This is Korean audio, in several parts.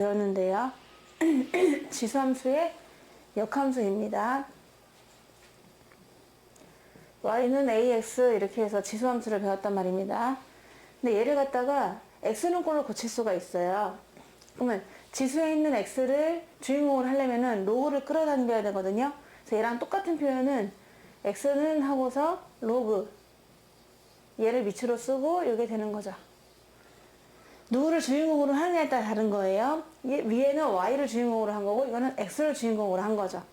배웠는데요. 지수함수의 역함수입니다. y는 ax 이렇게 해서 지수함수를 배웠단 말입니다. 근데 얘를 갖다가 x는 꼴로 고칠 수가 있어요. 그러면 지수에 있는 x를 주인공으로 하려면은 로그를 끌어당겨야 되거든요. 그래서 얘랑 똑같은 표현은 x는 하고서 로그 얘를 밑으로 쓰고 이게 되는 거죠. 누구를 주인공으로 하느냐에 따라 다른 거예요. 위에는 y를 주인공으로 한 거고 이거는 x를 주인공으로 한 거죠.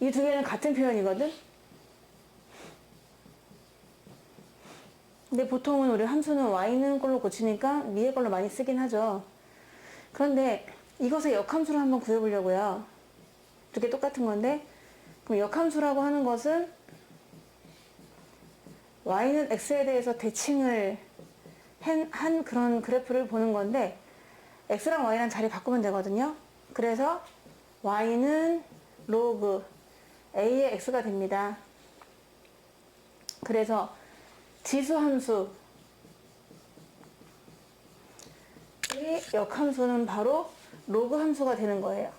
이 두 개는 같은 표현이거든. 근데 보통은 우리 함수는 y는 꼴로 고치니까 위에 걸로 많이 쓰긴 하죠. 그런데 이것의 역함수를 한번 구해보려고요. 두 개 똑같은 건데 그럼 역함수라고 하는 것은 y는 x에 대해서 대칭을 한 그런 그래프를 보는 건데 x랑 y랑 자리 바꾸면 되거든요. 그래서 y는 로그 a의 x가 됩니다. 그래서 지수함수 이 역함수는 바로 로그 함수가 되는 거예요.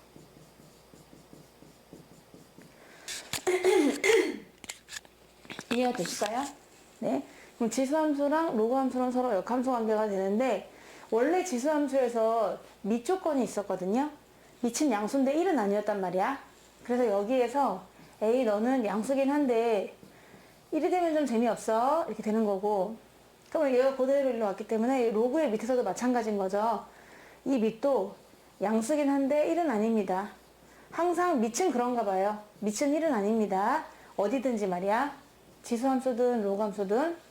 이해가 되실까요? 네. 그럼 지수함수랑 로그함수랑 서로 역함수 관계가 되는데 원래 지수함수에서 밑조건이 있었거든요. 밑은 양수인데 1은 아니었단 말이야. 그래서 여기에서 A 너는 양수긴 한데 1이 되면 좀 재미없어 이렇게 되는 거고, 그러면 얘가 그대로 일로 왔기 때문에 로그의 밑에서도 마찬가지인 거죠. 이 밑도 양수긴 한데 1은 아닙니다. 항상 밑은 그런가 봐요. 밑은 1은 아닙니다. 어디든지 말이야. 지수함수든 로그함수든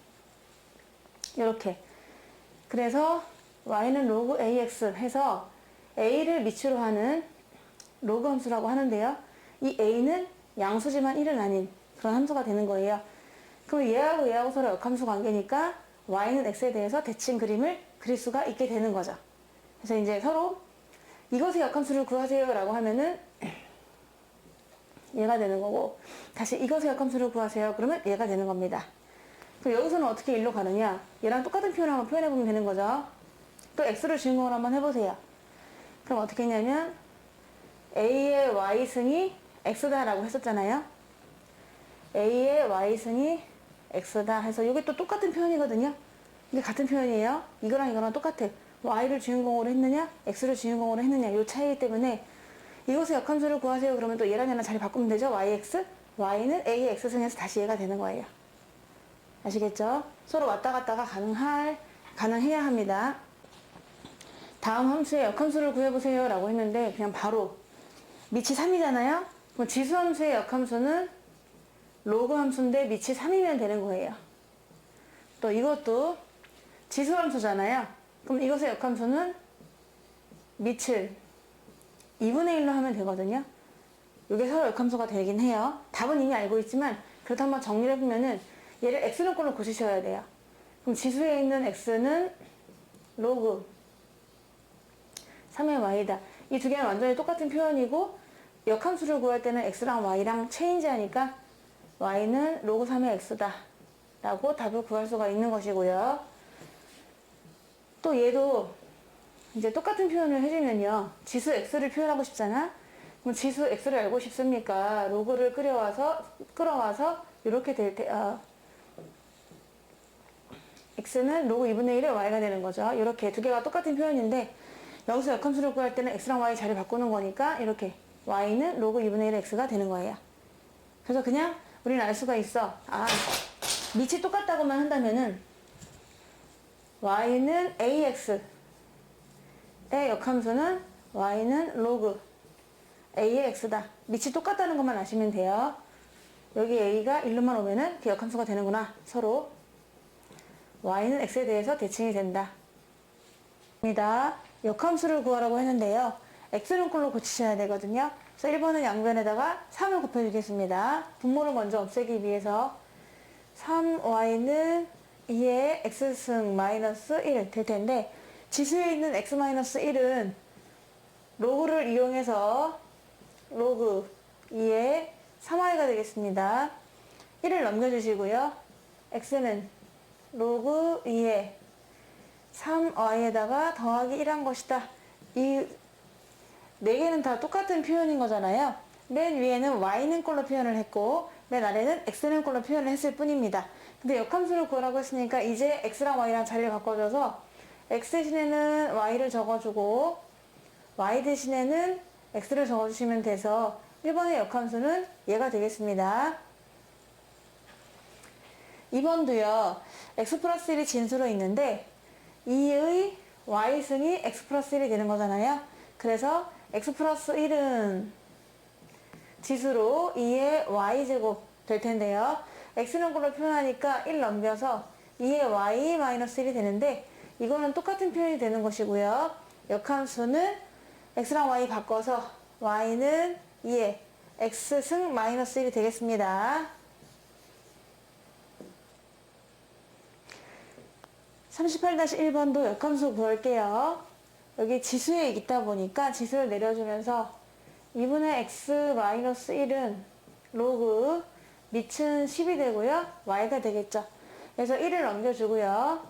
이렇게. 그래서 y는 로그 ax 해서 a를 밑으로 하는 로그 함수라고 하는데요. 이 a는 양수지만 1은 아닌 그런 함수가 되는 거예요. 그럼 얘하고 서로 역함수 관계니까 y는 x에 대해서 대칭 그림을 그릴 수가 있게 되는 거죠. 그래서 이제 서로 이것의 역함수를 구하세요 라고 하면은 얘가 되는 거고, 다시 이것의 역함수를 구하세요 그러면 얘가 되는 겁니다. 그럼 여기서는 어떻게 일로 가느냐, 얘랑 똑같은 표현을 한번 표현해보면 되는 거죠. 또 x를 주인공으로 한번 해보세요. 그럼 어떻게 했냐면 a의 y승이 x다 라고 했었잖아요. a의 y승이 x다 해서 이게 또 똑같은 표현이거든요. 이게 같은 표현이에요. 이거랑 똑같아. y를 주인공으로 했느냐 x를 주인공으로 했느냐 이 차이 때문에 이것의 역함수를 구하세요 그러면 또 얘랑 자리 바꾸면 되죠. yx y는 a의 x승에서 다시 얘가 되는 거예요. 아시겠죠? 서로 왔다 갔다가 가능해야 합니다. 다음 함수의 역함수를 구해보세요 라고 했는데 그냥 바로 밑이 3이잖아요. 그럼 지수함수의 역함수는 로그 함수인데 밑이 3이면 되는 거예요. 또 이것도 지수함수잖아요. 그럼 이것의 역함수는 밑을 2분의 1로 하면 되거든요. 이게 서로 역함수가 되긴 해요. 답은 이미 알고 있지만 그래도 한번 정리를 해보면은 얘를 x는 꼴로 고치셔야 돼요. 그럼 지수에 있는 x는 로그 3의 y다. 이 두 개는 완전히 똑같은 표현이고 역함수를 구할 때는 x랑 y랑 체인지 하니까 y는 로그 3의 x다 라고 답을 구할 수가 있는 것이고요. 또 얘도 이제 똑같은 표현을 해주면요. 지수 x를 표현하고 싶잖아. 그럼 지수 x를 알고 싶습니까? 로그를 끌어와서 이렇게 될 때, x는 로그 2분의 1의 y가 되는 거죠. 이렇게 두 개가 똑같은 표현인데 여기서 역함수를 구할 때는 x랑 y 자리 바꾸는 거니까 이렇게 y는 로그 2분의 1의 x가 되는 거예요. 그래서 그냥 우리는 알 수가 있어. 밑이 똑같다고만 한다면은 y는 ax 의 역함수는 y는 로그 a의 x다. 밑이 똑같다는 것만 아시면 돼요. 여기 a가 1로만 오면은 그 역함수가 되는구나. 서로 y는 x에 대해서 대칭이 된다. 입니다. 역함수를 구하라고 했는데요. x는 꼴로 고치셔야 되거든요. 그래서 1번은 양변에다가 3을 곱해주겠습니다. 분모를 먼저 없애기 위해서 3y는 2의 x승 마이너스 1 될 텐데 지수에 있는 x-1은 로그를 이용해서 로그 2의 3y가 되겠습니다. 1을 넘겨주시고요. x는 로그 2의 3y에다가 더하기 1한 것이다. 이 네 개는 다 똑같은 표현인 거잖아요. 맨 위에는 y는 걸로 표현을 했고 맨 아래는 x는 걸로 표현을 했을 뿐입니다. 근데 역함수를 구하라고 했으니까 이제 x랑 y랑 자리를 바꿔줘서 x 대신에는 y를 적어주고 y 대신에는 x를 적어주시면 돼서 1번의 역함수는 얘가 되겠습니다. 2번도요. x 플러스 1이 진수로 있는데 2의 y승이 x 플러스 1이 되는 거잖아요. 그래서 x 플러스 1은 지수로 2의 y제곱 될 텐데요. x는 걸로 표현하니까 1 넘겨서 2의 y 마이너스 1이 되는데 이거는 똑같은 표현이 되는 것이고요. 역함수는 x랑 y 바꿔서 y는 2의 x승 마이너스 1이 되겠습니다. 38-1번도 역함수 구할게요. 여기 지수에 있다 보니까 지수를 내려주면서 2분의 x 마이너스 1은 로그 밑은 10이 되고요. y가 되겠죠. 그래서 1을 넘겨주고요.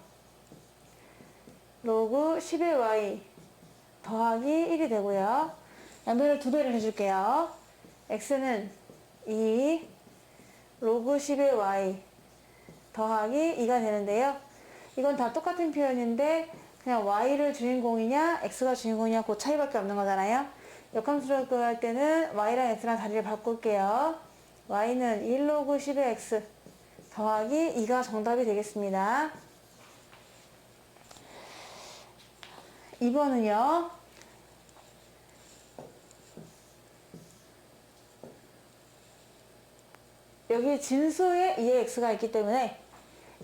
로그 10의 y 더하기 1이 되고요. 양변을 두 배를 해줄게요. x는 2 로그 10의 y 더하기 2가 되는데요. 이건 다 똑같은 표현인데 그냥 y를 주인공이냐 x가 주인공이냐 그 차이밖에 없는 거잖아요. 역함수를 구할 때는 y랑 x랑 자리를 바꿀게요. y는 1 로그 10의 x 더하기 2가 정답이 되겠습니다. 2번은요. 여기 진수에 2의 x가 있기 때문에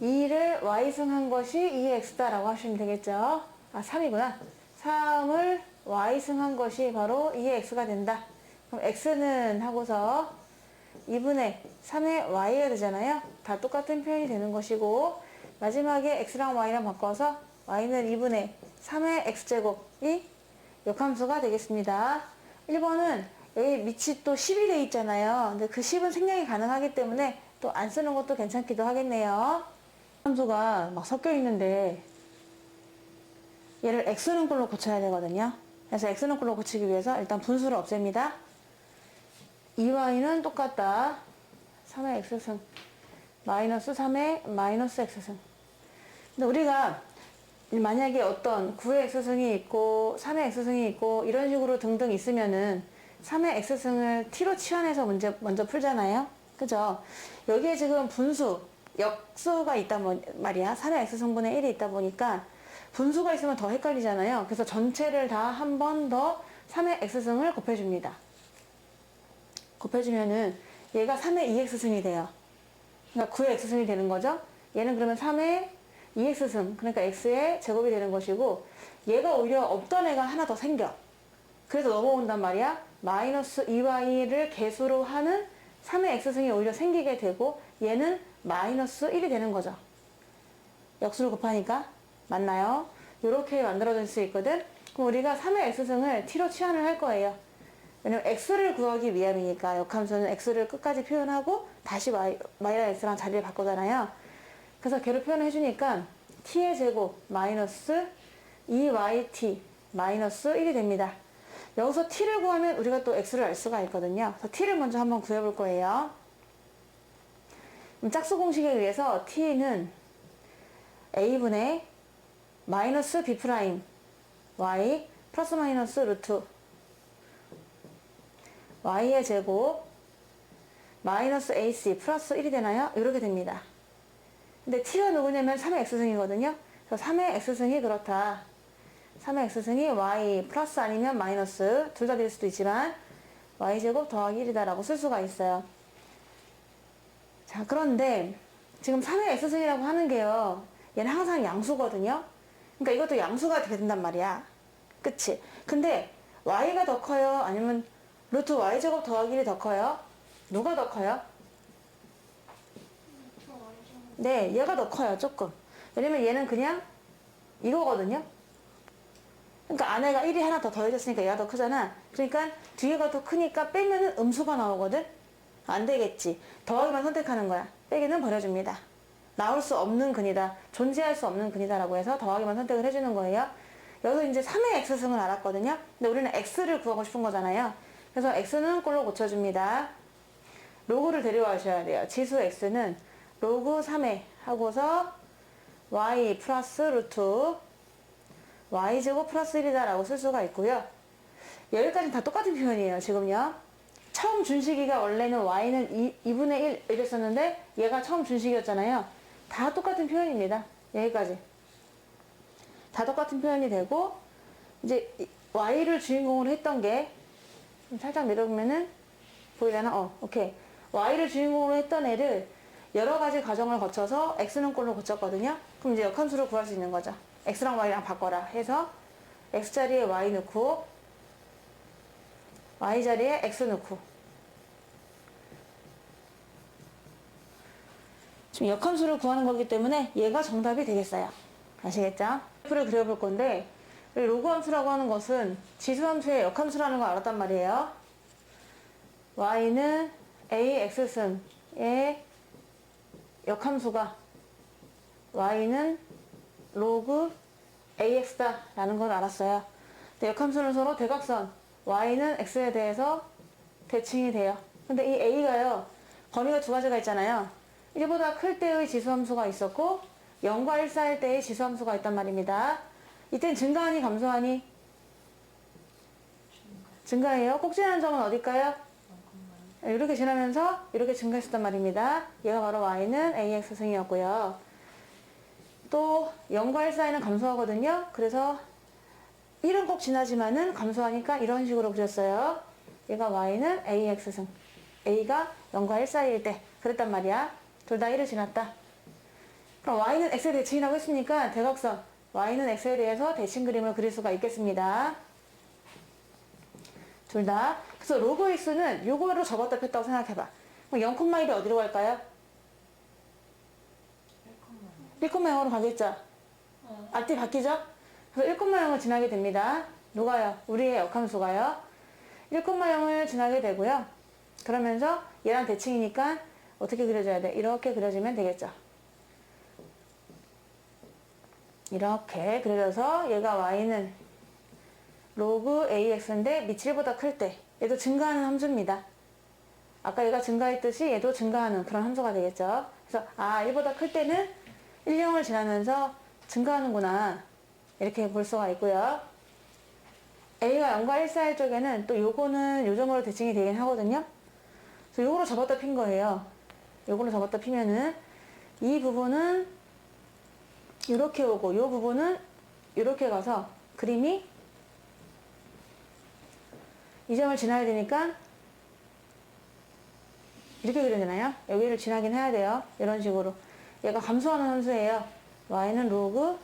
2를 y승한 것이 2의 x다라고 하시면 되겠죠. 3이구나. 3을 y승한 것이 바로 2의 x가 된다. 그럼 x는 하고서 2분의 3의 y가 되잖아요. 다 똑같은 표현이 되는 것이고 마지막에 x랑 y랑 바꿔서 y는 2분의 3의 x제곱이 역함수가 되겠습니다. 1번은 여기 밑이 또 10이 돼 있잖아요. 근데 그 10은 생략이 가능하기 때문에 또 안 쓰는 것도 괜찮기도 하겠네요. 함수가 막 섞여 있는데 얘를 x는 걸로 고쳐야 되거든요. 그래서 x는 걸로 고치기 위해서 일단 분수를 없앱니다. 2y는 똑같다. 3의 x승 마이너스 3의 마이너스 x승. 근데 우리가 만약에 어떤 9의 x승이 있고 3의 x승이 있고 이런 식으로 등등 있으면은 3의 x승을 t로 치환해서 문제 먼저 풀잖아요. 그죠? 여기에 지금 분수 역수가 있단 말이야. 3의 x승분의 1이 있다 보니까 분수가 있으면 더 헷갈리잖아요. 그래서 전체를 다 한 번 더 3의 x승을 곱해줍니다. 곱해주면은 얘가 3의 2x승이 돼요. 그러니까 9의 x승이 되는 거죠. 얘는 그러면 3의 2x승, 그러니까 x의 제곱이 되는 것이고 얘가 오히려 없던 애가 하나 더 생겨. 그래서 넘어온단 말이야. 마이너스 2y를 개수로 하는 3의 x승이 오히려 생기게 되고 얘는 마이너스 1이 되는 거죠. 역수를 곱하니까. 맞나요? 이렇게 만들어질 수 있거든. 그럼 우리가 3의 x승을 t로 치환을 할 거예요. 왜냐면 x를 구하기 위함이니까 역함수는 x를 끝까지 표현하고 다시 y랑 x랑 자리를 바꾸잖아요. 그래서 걔로 표현을 해주니까 t의 제곱 마이너스 2yt 마이너스 1이 됩니다. 여기서 t를 구하면 우리가 또 x를 알 수가 있거든요. 그래서 t를 먼저 한번 구해볼 거예요. 그럼 짝수 공식에 의해서 t는 a분의 마이너스 b 프라임 y 플러스 마이너스 루트 y의 제곱 마이너스 ac 플러스 1이 되나요? 이렇게 됩니다. 근데 t가 누구냐면 3의 x승이거든요. 그래서 3의 x승이 그렇다. 3의 x승이 y 플러스 아니면 마이너스 둘 다 될 수도 있지만 y제곱 더하기 1이다 라고 쓸 수가 있어요. 자, 그런데 지금 3의 x승이라고 하는 게요. 얘는 항상 양수거든요. 그러니까 이것도 양수가 된단 말이야. 그치? 근데 y가 더 커요? 아니면 루트 y제곱 더하기 1이 더 커요? 누가 더 커요? 네, 얘가 더 커요, 조금. 왜냐면 얘는 그냥 이거거든요. 그러니까 안에가 1이 하나 더 더해졌으니까 얘가 더 크잖아. 그러니까 뒤에가 더 크니까 빼면은 음수가 나오거든? 안 되겠지. 더하기만 선택하는 거야. 빼기는 버려줍니다. 나올 수 없는 근이다. 존재할 수 없는 근이다 라고 해서 더하기만 선택을 해주는 거예요. 여기서 이제 3의 x승을 알았거든요. 근데 우리는 x를 구하고 싶은 거잖아요. 그래서 x는 꼴로 고쳐줍니다. 로그를 데려와셔야 돼요. 지수 x는 로그 3의 하고서 y 플러스 루트 y제곱 플러스 1이다 라고 쓸 수가 있고요. 여기까지는 다 똑같은 표현이에요. 지금요. 처음 준식이가 원래는 y는 2분의 1 이랬었는데 얘가 처음 준식이었잖아요. 다 똑같은 표현입니다. 여기까지. 다 똑같은 표현이 되고 이제 y를 주인공으로 했던 게 살짝 내려보면은 보이려나? 오케이. y를 주인공으로 했던 애를 여러 가지 과정을 거쳐서 x는 꼴로 고쳤거든요. 그럼 이제 역함수를 구할 수 있는 거죠. x랑 y랑 바꿔라 해서 x 자리에 y 넣고 y 자리에 x 넣고 지금 역함수를 구하는 거기 때문에 얘가 정답이 되겠어요. 아시겠죠? 그래프를 그려볼 건데 로그 함수라고 하는 것은 지수 함수의 역함수라는 걸 알았단 말이에요. y는 ax승의 역함수가 y는 로그 ax다 라는 걸 알았어요. 근데 역함수는 서로 대각선 y는 x에 대해서 대칭이 돼요. 근데 이 a가요 범위가 두 가지가 있잖아요. 1보다 클 때의 지수함수가 있었고 0과 1 사이일 때의 지수함수가 있단 말입니다. 이땐 증가하니 감소하니? 증가해요. 꼭 지나는 점은 어딜까요? 이렇게 지나면서 이렇게 증가했었단 말입니다. 얘가 바로 y는 ax승이었고요. 또 0과 1 사이는 감소하거든요. 그래서 1은 꼭 지나지만은 감소하니까 이런 식으로 그렸어요. 얘가 y는 ax승. a가 0과 1 사이일 때 그랬단 말이야. 둘 다 1을 지났다. 그럼 y는 x에 대칭이라고 했으니까 대각선 y는 x에 대해서 대칭 그림을 그릴 수가 있겠습니다. 둘 다. 그래서 로그 x는 요거로 접었다 폈다고 생각해봐. 그럼 0,1이 어디로 갈까요? 1,0으로 가겠죠? 앞뒤 바뀌죠? 그래서 1,0을 지나게 됩니다. 누가요? 우리의 역함수가요. 1,0을 지나게 되고요. 그러면서 얘랑 대칭이니까 어떻게 그려줘야 돼? 이렇게 그려주면 되겠죠. 이렇게 그려져서 얘가 y는 로그 ax인데 밑이 1보다 클 때 얘도 증가하는 함수입니다. 아까 얘가 증가했듯이 얘도 증가하는 그런 함수가 되겠죠. 그래서 1보다 클 때는 1, 0을 지나면서 증가하는구나 이렇게 볼 수가 있고요. a가 0과 1 사이 쪽에는 또 요거는 요점으로 대칭이 되긴 하거든요. 그래서 요거로 접었다 핀 거예요. 요거로 접었다 피면은 이 부분은 이렇게 오고 요 부분은 이렇게 가서 그림이 이 점을 지나야 되니까 이렇게 그려지나요? 여기를 지나긴 해야 돼요. 이런 식으로. 얘가 감소하는 함수예요. y는 로그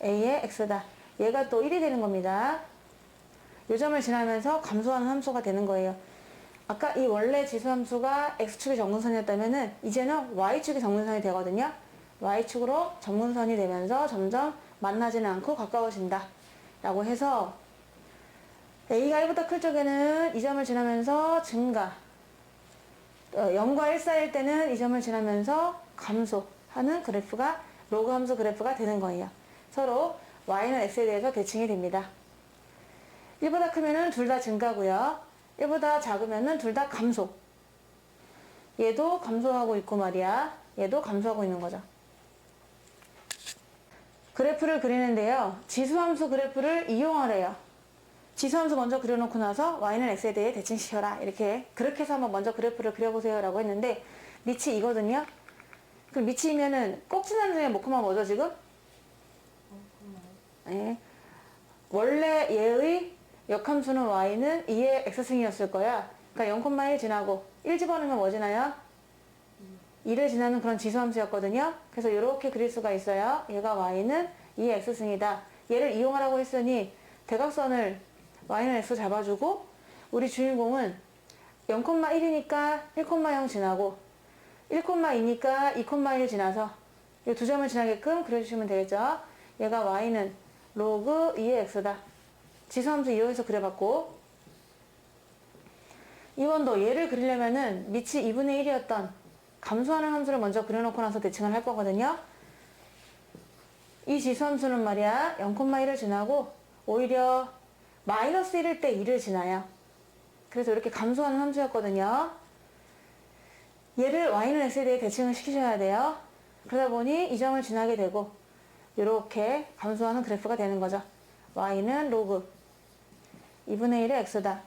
a의 x다. 얘가 또 1이 되는 겁니다. 요 점을 지나면서 감소하는 함수가 되는 거예요. 아까 이 원래 지수함수가 x축이 정근선이었다면은 이제는 y축이 정근선이 되거든요. y축으로 정근선이 되면서 점점 만나지는 않고 가까워진다. 라고 해서 a가 1보다 클 쪽에는 이 점을 지나면서 증가 0과 1 사이일 때는 이 점을 지나면서 감소하는 그래프가 로그 함수 그래프가 되는 거예요. 서로 y는 x에 대해서 대칭이 됩니다. 1보다 크면은 둘 다 증가고요. 1보다 작으면은 둘 다 감소. 얘도 감소하고 있고 말이야. 얘도 감소하고 있는 거죠. 그래프를 그리는데요. 지수함수 그래프를 이용하래요. 지수함수 먼저 그려놓고 나서 y는 x에 대해 대칭시켜라. 그렇게 해서 한번 먼저 그래프를 그려보세요 라고 했는데 밑이 이거든요. 그럼 밑이면은 꼭 지나는 중에 뭐코마 뭐죠 지금? 네. 원래 얘의 역함수는 y는 2의 x승이었을 거야. 그러니까 0,1 지나고 1 집어넣으면 뭐 지나요? 2를 지나는 그런 지수함수였거든요. 그래서 이렇게 그릴 수가 있어요. 얘가 y는 2의 x승이다. 얘를 이용하라고 했으니 대각선을 y는 x 잡아주고 우리 주인공은 0,1이니까 1,0 지나고 1,2니까 2,1 지나서 이 두 점을 지나게끔 그려주시면 되겠죠. 얘가 y는 로그 2의 x다. 지수함수 이용해서 그려봤고 2번도 얘를 그리려면은 밑이 2분의 1이었던 감소하는 함수를 먼저 그려놓고 나서 대칭을 할 거거든요. 이 지수함수는 말이야 0,1을 지나고 오히려 마이너스 1일 때 2를 지나요. 그래서 이렇게 감소하는 함수였거든요. 얘를 y는 x에 대해 대칭을 시키셔야 돼요. 그러다 보니 이 점을 지나게 되고 이렇게 감소하는 그래프가 되는 거죠. y는 로그 2분의 1의 x다.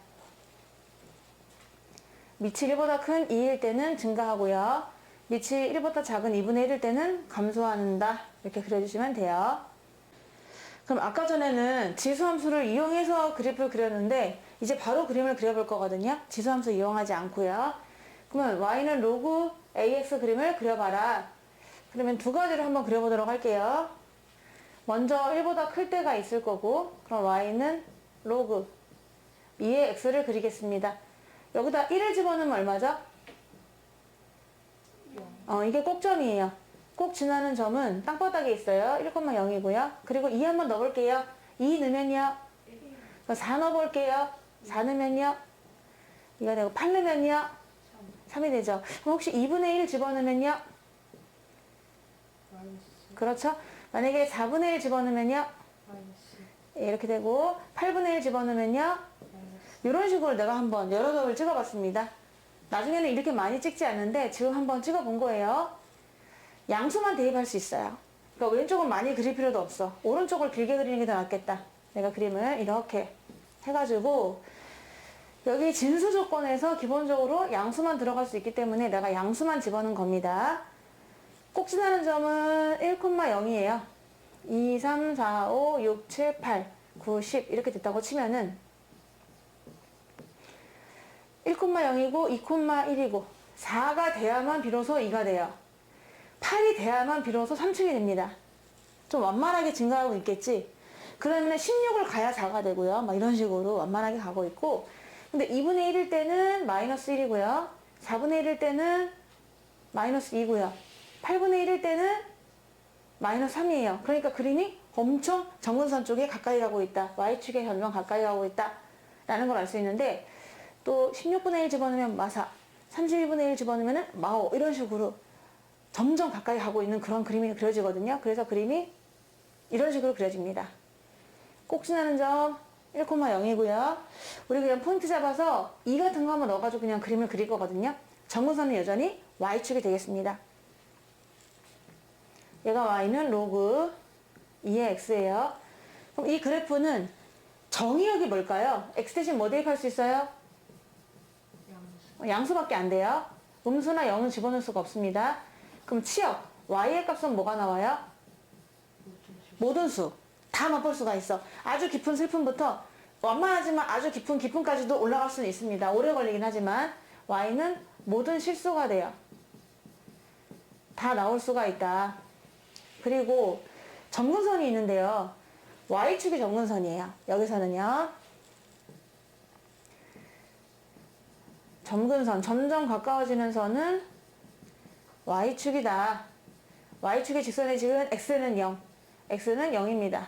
밑이 1보다 큰 2일 때는 증가하고요. 밑이 1보다 작은 2분의 1일 때는 감소한다. 이렇게 그려주시면 돼요. 그럼 아까 전에는 지수함수를 이용해서 그래프를 그렸는데 이제 바로 그림을 그려볼 거거든요. 지수함수 이용하지 않고요. 그러면 y는 로그 ax 그림을 그려봐라. 그러면 두 가지를 한번 그려보도록 할게요. 먼저 1보다 클 때가 있을 거고 그럼 y는 로그 2의 x를 그리겠습니다. 여기다 1을 집어넣으면 얼마죠? 이게 꼭점이에요. 꼭 지나는 점은 땅바닥에 있어요. 1,0이고요. 그리고 2 한번 넣어볼게요. 2 넣으면요. 4 넣어볼게요. 4 넣으면요. 2가 되고 8 넣으면요. 3이 되죠. 그럼 혹시 2분의 1 집어넣으면요. 그렇죠. 만약에 4분의 1 집어넣으면요. 이렇게 되고 8분의 1 집어넣으면요. 이런 식으로 내가 한번 여러 겹을 찍어봤습니다. 나중에는 이렇게 많이 찍지 않는데 지금 한번 찍어본 거예요. 양수만 대입할 수 있어요. 그러니까 왼쪽은 많이 그릴 필요도 없어. 오른쪽을 길게 그리는 게 더 낫겠다. 내가 그림을 이렇게 해가지고 여기 진수 조건에서 기본적으로 양수만 들어갈 수 있기 때문에 내가 양수만 집어넣은 겁니다. 꼭 지나는 점은 1,0이에요. 2, 3, 4, 5, 6, 7, 8, 9, 10 이렇게 됐다고 치면은 1,0이고 2,1이고 4가 돼야만 비로소 2가 돼요. 8이 돼야만 비로소 3층이 됩니다. 좀 완만하게 증가하고 있겠지. 그러면 16을 가야 4가 되고요. 막 이런 식으로 완만하게 가고 있고 근데 2분의 1일 때는 마이너스 1이고요. 4분의 1일 때는 마이너스 2고요. 8분의 1일 때는 마이너스 3이에요. 그러니까 그림이 엄청 정근선 쪽에 가까이 가고 있다. Y축에 점점 가까이 가고 있다. 라는 걸 알 수 있는데 또 16분의 1 집어넣으면 마사, 31분의 1 집어넣으면 마오 이런 식으로 점점 가까이 가고 있는 그런 그림이 그려지거든요. 그래서 그림이 이런 식으로 그려집니다. 꼭 지나는 점 1,0이고요. 우리 그냥 포인트 잡아서 2 같은 거 한번 넣어가지고 그냥 그림을 그릴 거거든요. 정근선은 여전히 Y축이 되겠습니다. 얘가 Y는 로그 2의 X예요. 그럼 이 그래프는 정의역이 뭘까요? X 대신 뭐 대입할 수 있어요? 양수밖에 안 돼요. 음수나 0은 집어넣을 수가 없습니다. 그럼 치역, y의 값은 뭐가 나와요? 모든 수. 다 맛볼 수가 있어. 아주 깊은 슬픔부터 완만하지만 아주 깊은 깊음까지도 올라갈 수는 있습니다. 오래 걸리긴 하지만 y는 모든 실수가 돼요. 다 나올 수가 있다. 그리고 점근선이 있는데요. y축이 점근선이에요. 여기서는요. 점근선, 점점 가까워지는 선은 y축이다. y축의 직선의 직은 x는 0. x는 0입니다.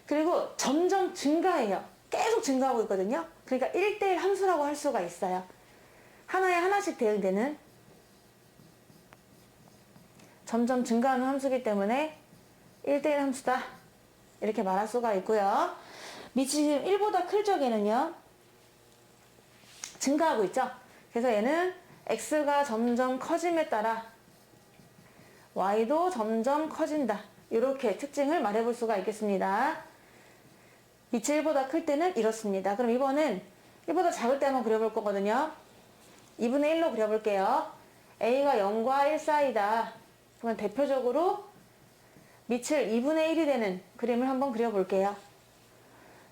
그리고 점점 증가해요. 계속 증가하고 있거든요. 그러니까 1대1 함수라고 할 수가 있어요. 하나에 하나씩 대응되는 점점 증가하는 함수이기 때문에 1대1 함수다. 이렇게 말할 수가 있고요. 밑이 지금 1보다 클 적에는요. 증가하고 있죠. 그래서 얘는 x가 점점 커짐에 따라 y도 점점 커진다. 이렇게 특징을 말해볼 수가 있겠습니다. 밑이 1보다 클 때는 이렇습니다. 그럼 이번엔 1보다 작을 때 한번 그려볼 거거든요. 2분의 1로 그려볼게요. a가 0과 1 사이다. 그러면 대표적으로 밑을 2분의 1이 되는 그림을 한번 그려볼게요.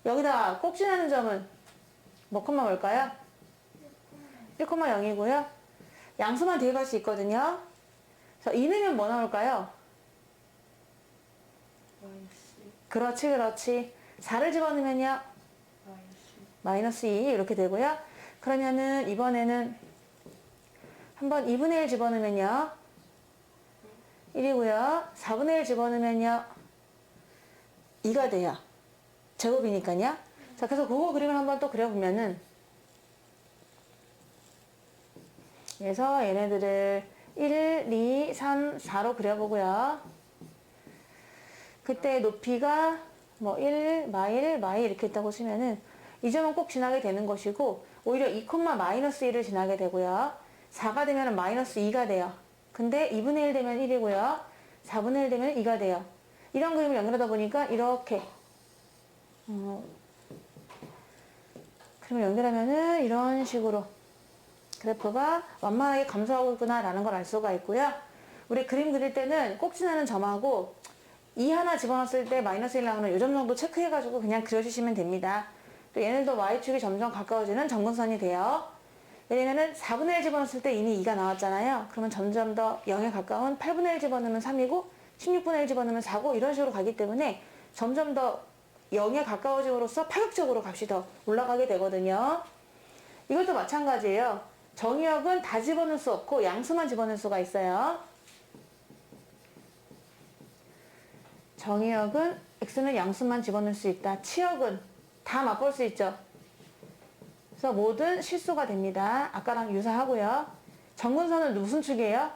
여기다 꼭 지나는 점은 뭐 콤마 뭘까요? 1,0이고요. 양수만 대입할 수 있거든요. 그래서 2 넣으면 뭐 나올까요? 그렇지, 그렇지. 4를 집어넣으면요. 마이너스 2 이렇게 되고요. 그러면은 이번에는 한번 2분의 1 집어넣으면요. 1이고요. 4분의 1 집어넣으면요. 2가 돼요. 제곱이니까요. 자, 그래서 그거 그림을 한번 또 그려보면은 그래서 얘네들을 1, 2, 3, 4로 그려보고요. 그때 높이가 뭐 1, 마일 이렇게 있다고 치면은 이 점은 꼭 지나게 되는 것이고 오히려 2, 마이너스 1을 지나게 되고요. 4가 되면 마이너스 2가 돼요. 근데 2분의 1 되면 1이고요. 4분의 1 되면 2가 돼요. 이런 그림을 연결하다 보니까 이렇게 그림을 연결하면은 이런 식으로 그래프가 완만하게 감소하고 있구나 라는 걸 알 수가 있고요. 우리 그림 그릴 때는 꼭 지나는 점하고 2 하나 집어넣었을 때 마이너스 1 나오는 이 점 정도 체크해가지고 그냥 그려주시면 됩니다. 또 얘네도 y축이 점점 가까워지는 점근선이 돼요. 왜냐면은 4분의 1 집어넣었을 때 이미 2가 나왔잖아요. 그러면 점점 더 0에 가까운 8분의 1 집어넣으면 3이고 16분의 1 집어넣으면 4고 이런 식으로 가기 때문에 점점 더 0에 가까워짐으로써 파격적으로 값이 더 올라가게 되거든요. 이것도 마찬가지예요. 정의역은 다 집어넣을 수 없고 양수만 집어넣을 수가 있어요. 정의역은 x는 양수만 집어넣을 수 있다. 치역은 다 맛볼 수 있죠. 그래서 모든 실수가 됩니다. 아까랑 유사하고요. 정근선은 무슨 축이에요?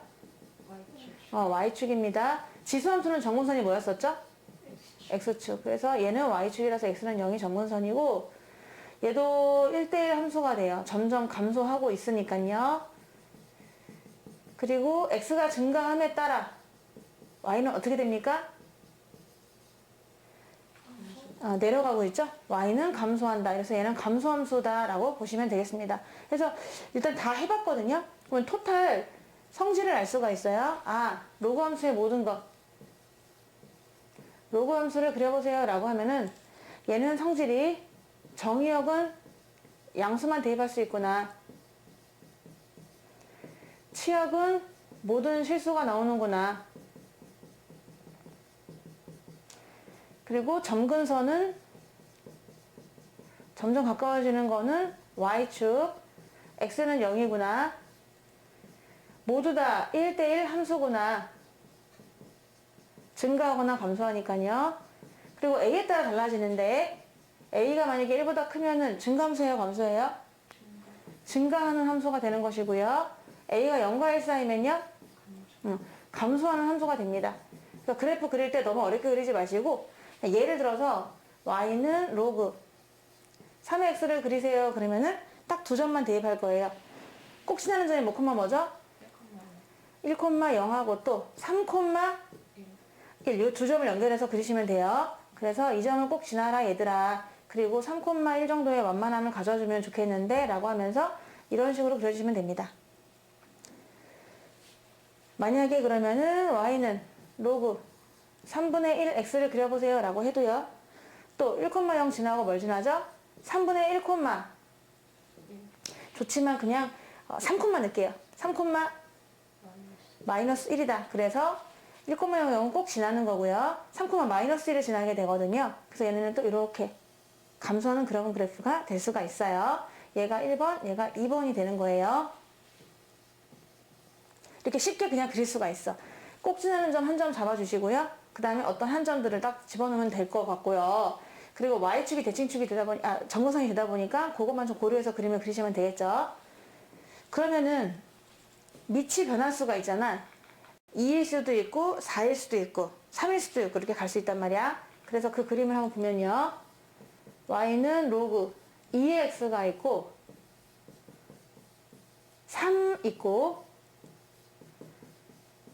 y축입니다. 지수함수는 정근선이 뭐였었죠? x축. 그래서 얘는 y축이라서 x는 0이 정근선이고 얘도 1대1 함수가 돼요. 점점 감소하고 있으니까요. 그리고 x가 증가함에 따라 y는 어떻게 됩니까? 내려가고 있죠? y는 감소한다. 그래서 얘는 감소함수다 라고 보시면 되겠습니다. 그래서 일단 다 해봤거든요. 그러면 토탈 성질을 알 수가 있어요. 로그 함수의 모든 것. 로그 함수를 그려보세요 라고 하면은 얘는 성질이 정의역은 양수만 대입할 수 있구나. 치역은 모든 실수가 나오는구나. 그리고 점근선은 점점 가까워지는 거는 y축, x는 0이구나. 모두 다 1대1 함수구나. 증가하거나 감소하니까요. 그리고 a에 따라 달라지는데 a가 만약에 1보다 크면은 증가함수예요, 감소예요? 증가하는 함수가 되는 것이고요. a가 0과 1 사이면요? 감소하는 함수가 됩니다. 그래서 그래프 그릴 때 너무 어렵게 그리지 마시고 예를 들어서 y는 로그 3x를 그리세요. 그러면은 딱 두 점만 대입할 거예요. 꼭 지나는 점이 뭐죠? 1,0하고 또 3,1 이 두 점을 연결해서 그리시면 돼요. 그래서 이 점을 꼭 지나라 얘들아. 그리고 3,1 정도의 완만함을 가져주면 좋겠는데 라고 하면서 이런 식으로 그려주시면 됩니다. 만약에 그러면은 y는 로그 3분의 1 x를 그려보세요 라고 해도요. 또 1,0 지나고 뭘 지나죠? 3분의 1, 좋지만 그냥 3, 넣을게요. 3, 마이너스 1이다. 그래서 1,0은 꼭 지나는 거고요. 3, 마이너스 1을 지나게 되거든요. 그래서 얘네는 또 이렇게 감소하는 그런 그래프가 될 수가 있어요. 얘가 1번, 얘가 2번이 되는 거예요. 이렇게 쉽게 그냥 그릴 수가 있어. 꼭 지나는 점 한 점 잡아주시고요. 그 다음에 어떤 한 점들을 딱 집어넣으면 될 것 같고요. 그리고 y축이 대칭축이 되다 보니, 정근선이 되다 보니까 그것만 좀 고려해서 그림을 그리시면 되겠죠. 그러면은 밑이 변할 수가 있잖아. 2일 수도 있고 4일 수도 있고 3일 수도 있고 이렇게 갈 수 있단 말이야. 그래서 그 그림을 한번 보면요. y는 로그 2의 x가 있고 3 있고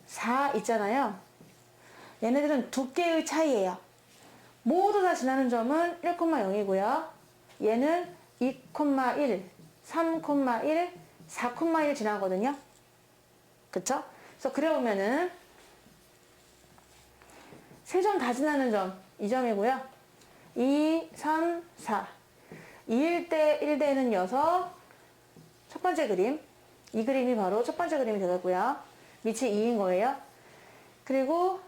4 있잖아요. 얘네들은 두 개의 차이예요. 모두 다 지나는 점은 1,0이고요. 얘는 2,1, 3,1, 4,1 지나거든요. 그쵸? 그래서 그려보면은 세 점 다 지나는 점, 이 점이고요. 2, 3, 4. 2일 때 1대는 6. 첫 번째 그림. 이 그림이 바로 첫 번째 그림이 되겠고요. 밑이 2인 거예요. 그리고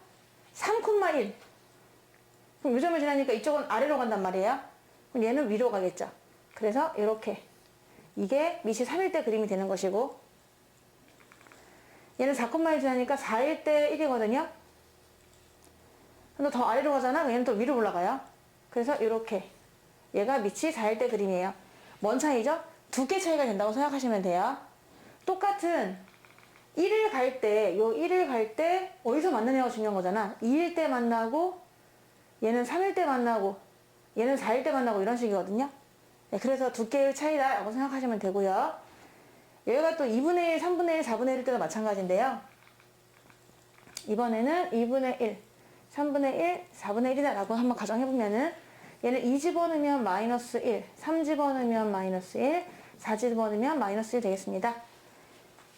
3,1. 그럼 이 점을 지나니까 이쪽은 아래로 간단 말이에요. 그럼 얘는 위로 가겠죠. 그래서 이렇게. 이게 밑이 3일 때 그림이 되는 것이고 얘는 4,1 지나니까 4일 때 1이거든요. 근데 더 아래로 가잖아. 얘는 또 위로 올라가요. 그래서 이렇게 얘가 밑이 4일 때 그림이에요. 뭔 차이죠? 두 개 차이가 된다고 생각하시면 돼요. 똑같은 1을 갈 때, 요 1을 갈 때 어디서 만나냐가 중요한 거잖아. 2일 때 만나고 얘는 3일 때 만나고 얘는 4일 때 만나고 이런 식이거든요. 네, 그래서 두께의 차이다라고 생각하시면 되고요. 여기가 또 2분의 1, 3분의 1, 4분의 1 때도 마찬가지인데요. 이번에는 2분의 1, 3분의 1, 4분의 1이다 라고 한번 가정해보면은 얘는 2 집어넣으면 마이너스 1, 3 집어넣으면 마이너스 1, 4 집어넣으면 마이너스 1 되겠습니다.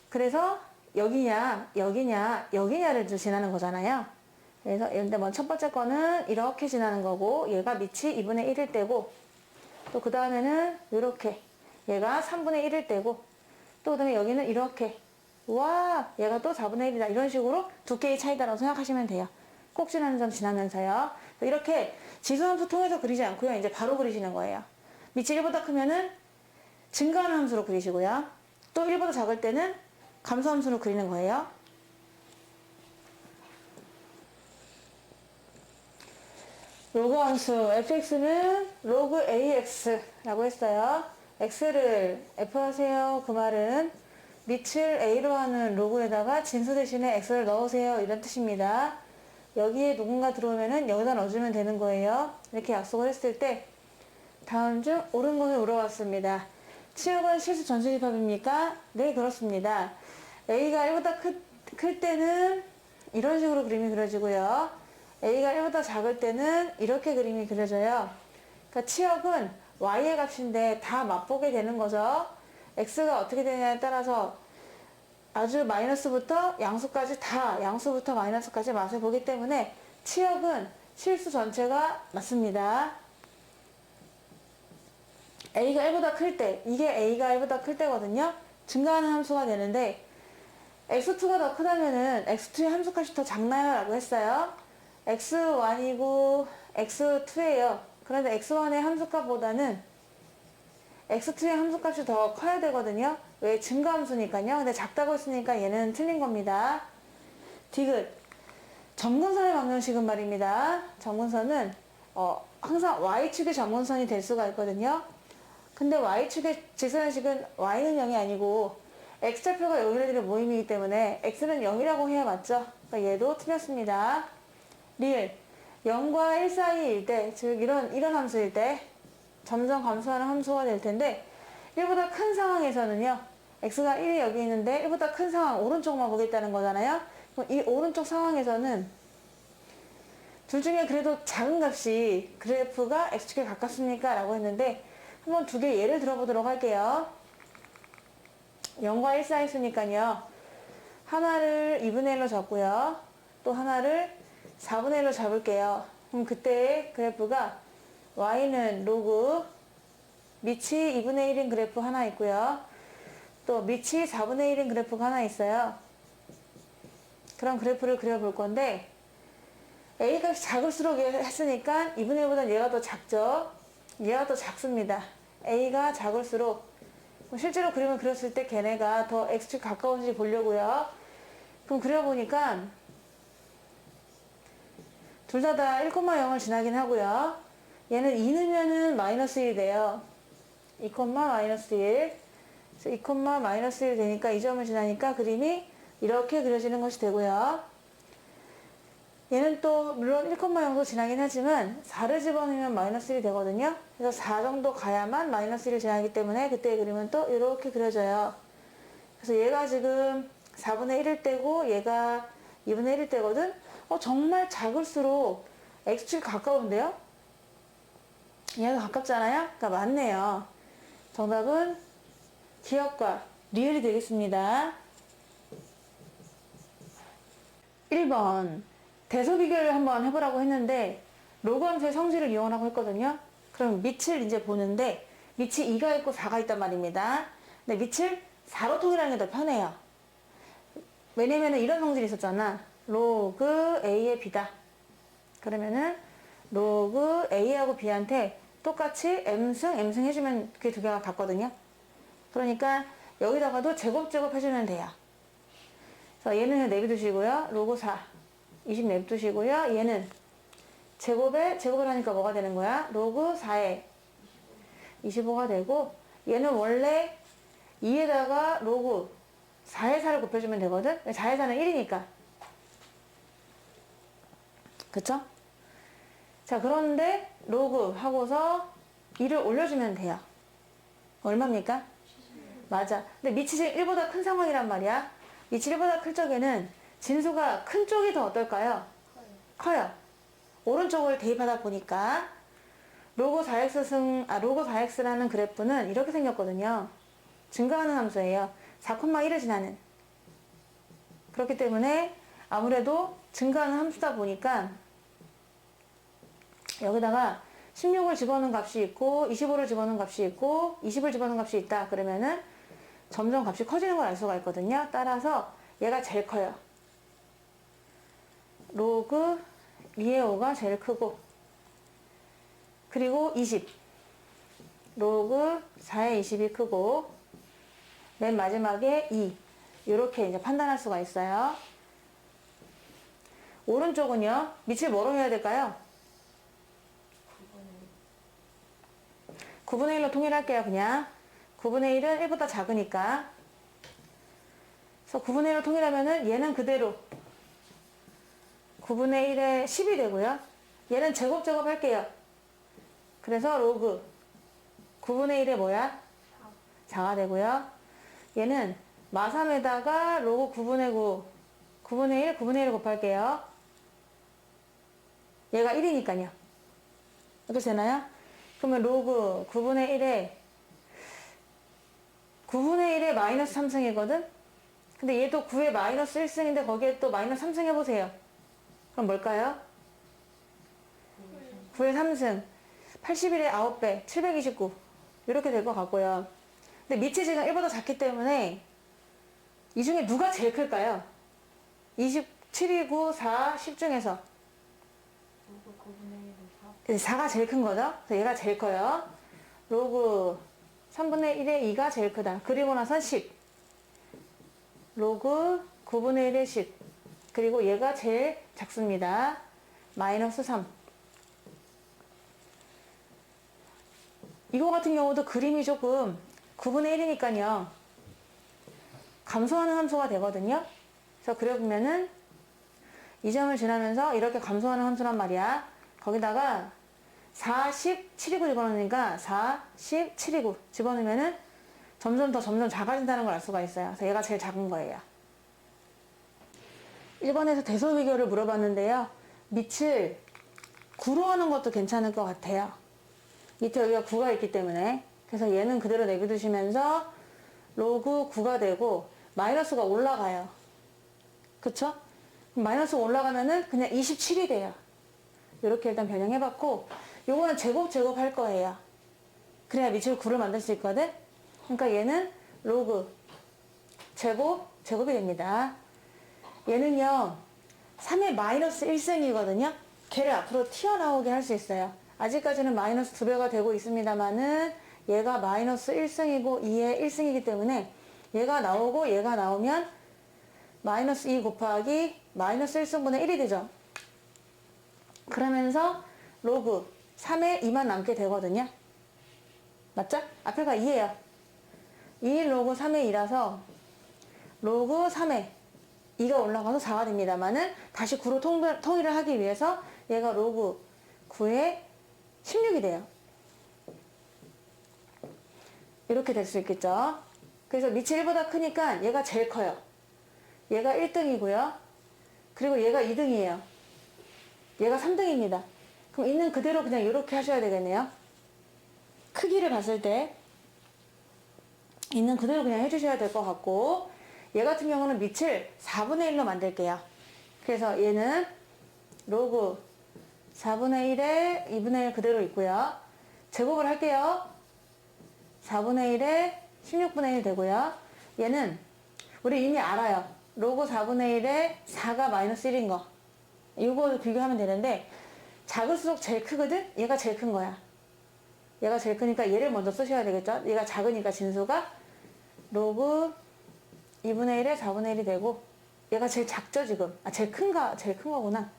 그래서 여기냐, 여기냐, 여기냐를 지나는 거잖아요. 그래서 근데 먼저 첫 번째 거는 이렇게 지나는 거고 얘가 밑이 2분의 1일 때고 또 그 다음에는 이렇게 얘가 3분의 1일 때고 또 그 다음에 여기는 이렇게 와 얘가 또 4분의 1이다 이런 식으로 두께의 차이다라고 생각하시면 돼요. 꼭 지나는 점 지나면서요. 이렇게 지수함수 통해서 그리지 않고요. 이제 바로 그리시는 거예요. 밑이 1보다 크면은 증가하는 함수로 그리시고요. 또 1보다 작을 때는 감소함수로 그리는 거예요. 로그 함수 fx는 로그 ax라고 했어요. x를 f 하세요. 그 말은 밑을 a로 하는 로그에다가 진수 대신에 x를 넣으세요. 이런 뜻입니다. 여기에 누군가 들어오면은 여기다 넣어주면 되는 거예요. 이렇게 약속을 했을 때 다음 중 옳은 것을 물어봤습니다. 치역은 실수 전수집합입니까? 네, 그렇습니다. a가 1보다 클 때는 이런 식으로 그림이 그려지고요. a가 1보다 작을 때는 이렇게 그림이 그려져요. 그러니까 치역은 y의 값인데 다 맛보게 되는 거죠. x가 어떻게 되냐에 따라서 아주 마이너스부터 양수까지 다 양수부터 마이너스까지 맛을 보기 때문에 치역은 실수 전체가 맞습니다. a가 1보다 클 때, 이게 a가 1보다 클 때거든요. 증가하는 함수가 되는데 x2가 더 크다면은 x2의 함수값이 더 작나요? 라고 했어요. x1이고 x2예요. 그런데 x1의 함수값보다는 x2의 함수값이 더 커야 되거든요. 왜? 증가함수니까요. 근데 작다고 했으니까 얘는 틀린 겁니다. 디귿. 점근선의 방정식은 말입니다. 점근선은 항상 y축의 점근선이 될 수가 있거든요. 근데 y축의 직선식은 y는 0이 아니고 x좌표가 0이라는 모임이기 때문에 x는 0이라고 해야 맞죠? 그러니까 얘도 틀렸습니다. 리을. 0과 1 사이일 때, 즉 이런 함수일 때 점점 감소하는 함수가 될 텐데 1보다 큰 상황에서는요. x가 1이 여기 있는데 1보다 큰 상황 오른쪽만 보겠다는 거잖아요. 그럼 이 오른쪽 상황에서는 둘 중에 그래도 작은 값이 그래프가 x축에 가깝습니까? 라고 했는데 한번 두 개 예를 들어보도록 할게요. 0과 1 사이 있으니까요. 하나를 2분의 1로 잡고요. 또 하나를 4분의 1로 잡을게요. 그럼 그때 그래프가 y는 로그 밑이 2분의 1인 그래프 하나 있고요. 또 밑이 4분의 1인 그래프가 하나 있어요. 그런 그래프를 그려볼 건데 a 값이 작을수록 했으니까 2분의 1보다 얘가 더 작죠. 얘가 더 작습니다. a가 작을수록 실제로 그림을 그렸을 때 걔네가 더 x축 가까운지 보려고요. 그럼 그려보니까 둘 다 1,0을 지나긴 하고요. 얘는 2 넣으면은 마이너스 1이 돼요. 2, 마이너스 1. 그래서 2, 마이너스 1 되니까 이 점을 지나니까 그림이 이렇게 그려지는 것이 되고요. 얘는 또 물론 1,0도 지나긴 하지만 4를 집어넣으면 마이너스 1이 되거든요. 그래서 4 정도 가야만 마이너스 1을 지나기 때문에 그때의 그림은 또 이렇게 그려져요. 그래서 얘가 지금 4분의 1일 때고 얘가 2분의 1일 때거든. 정말 작을수록 x축이 가까운데요? 얘가 가깝잖아요? 그러니까 맞네요. 정답은 기억과 리을이 되겠습니다. 1번 대소 비교를 한번 해보라고 했는데 로그 함수의 성질을 이용하라고 했거든요. 그럼 밑을 이제 보는데 밑이 2가 있고 4가 있단 말입니다. 근데 밑을 4로 통일하는 게 더 편해요. 왜냐면은 이런 성질이 있었잖아. 로그 A의 B다. 그러면은 로그 A하고 B한테 똑같이 M승 해주면 그게 두 개가 같거든요. 그러니까 여기다가도 제곱 해주면 돼요. 그래서 얘는 그냥 내비두시고요. 로그 4, 20 내비두시고요. 얘는 제곱을 하니까 뭐가 되는 거야? 로그 4에 25가 되고 얘는 원래 2에다가 로그 4의 4를 곱해주면 되거든? 4의 4는 1이니까. 그쵸? 자, 그런데 로그 하고서 2를 올려주면 돼요. 얼마입니까? 맞아. 근데 밑이 지금 1보다 큰 상황이란 말이야. 밑이 1보다 클 적에는 진수가 큰 쪽이 더 어떨까요? 커요. 오른쪽을 대입하다 보니까 로그 4x라는 그래프는 이렇게 생겼거든요. 증가하는 함수예요. 4,1을 지나는. 그렇기 때문에 아무래도 증가하는 함수다 보니까 여기다가 16을 집어넣은 값이 있고 25를 집어넣은 값이 있고 20을 집어넣은 값이 있다. 그러면은 점점 값이 커지는 걸 알 수가 있거든요. 따라서 얘가 제일 커요. 로그 2의 5가 제일 크고 그리고 20 로그 4의 20이 크고 맨 마지막에 2 이렇게 이제 판단할 수가 있어요. 오른쪽은요. 밑을 뭐로 해야 될까요? 9분의 1로 통일할게요. 그냥 9분의 1은 1보다 작으니까 그래서 9분의 1로 통일하면은 얘는 그대로 9분의 1에 10이 되고요. 얘는 제곱 할게요. 그래서 로그 9분의 1에 뭐야? 4가 되고요. 얘는 마3에다가 로그 9분의 9 9분의 1을 곱할게요. 얘가 1이니까요. 이렇게 되나요? 그러면 로그 9분의 1에 마이너스 3승이거든? 근데 얘도 9에 마이너스 1승인데 거기에 또 마이너스 3승 해보세요. 그럼 뭘까요? 9의 3승 81의 9배 729 이렇게 될 것 같고요. 근데 밑이 지금 1보다 작기 때문에 이 중에 누가 제일 클까요? 27이고 4, 10 중에서 4가 제일 큰 거죠? 그래서 얘가 제일 커요. 로그 3분의 1의 2가 제일 크다. 그리고 나서 10 로그 9분의 1의 10 그리고 얘가 제일 작습니다. 마이너스 3 이거 같은 경우도 그림이 조금 9분의 1이니까요. 감소하는 함수가 되거든요. 그래서 그려보면은 이 점을 지나면서 이렇게 감소하는 함수란 말이야. 거기다가 4, 10, 729 집어넣으니까 4, 10, 729 집어넣으면은 점점 작아진다는 걸 알 수가 있어요. 그래서 얘가 제일 작은 거예요. 1번에서 대소 비교를 물어봤는데요. 밑을 9로 하는 것도 괜찮을 것 같아요. 밑에 여기가 9가 있기 때문에. 그래서 얘는 그대로 내비두시면서 로그 9가 되고 마이너스가 올라가요. 그쵸? 마이너스 올라가면은 그냥 27이 돼요. 이렇게 일단 변형해봤고 요거는 제곱 할 거예요. 그래야 밑을 9를 만들 수 있거든? 그러니까 얘는 로그 제곱이 됩니다. 얘는요 3의 마이너스 1승이거든요. 걔를 앞으로 튀어나오게 할 수 있어요. 아직까지는 마이너스 2배가 되고 있습니다만은 얘가 마이너스 1승이고 2의 1승이기 때문에 얘가 나오고 얘가 나오면 마이너스 2 곱하기 마이너스 1승분의 1이 되죠. 그러면서 로그 3에 2만 남게 되거든요. 맞죠? 앞에가 2예요. 2 로그 3의 2라서 로그 3에 2가 올라가서 4가 됩니다만은 다시 9로 통일을 하기 위해서 얘가 로그 9에 16이 돼요. 이렇게 될 수 있겠죠. 그래서 밑이 1보다 크니까 얘가 제일 커요. 얘가 1등이고요. 그리고 얘가 2등이에요. 얘가 3등입니다. 그럼 있는 그대로 그냥 이렇게 하셔야 되겠네요. 크기를 봤을 때 있는 그대로 그냥 해주셔야 될 것 같고 얘 같은 경우는 밑을 4분의 1로 만들게요. 그래서 얘는 로그 4분의 1에 2분의 1 그대로 있고요. 제곱을 할게요. 4분의 1에 16분의 1 되고요. 얘는 우리 이미 알아요. 로그 4분의 1에 4가 마이너스 1인 거. 이거 비교하면 되는데 작을수록 제일 크거든? 얘가 제일 큰 거야. 얘가 제일 크니까 얘를 먼저 쓰셔야 되겠죠? 얘가 작으니까 진수가 로그 2분의 1에 4분의 1이 되고 얘가 제일 작죠 지금? 아 제일 큰 거구나.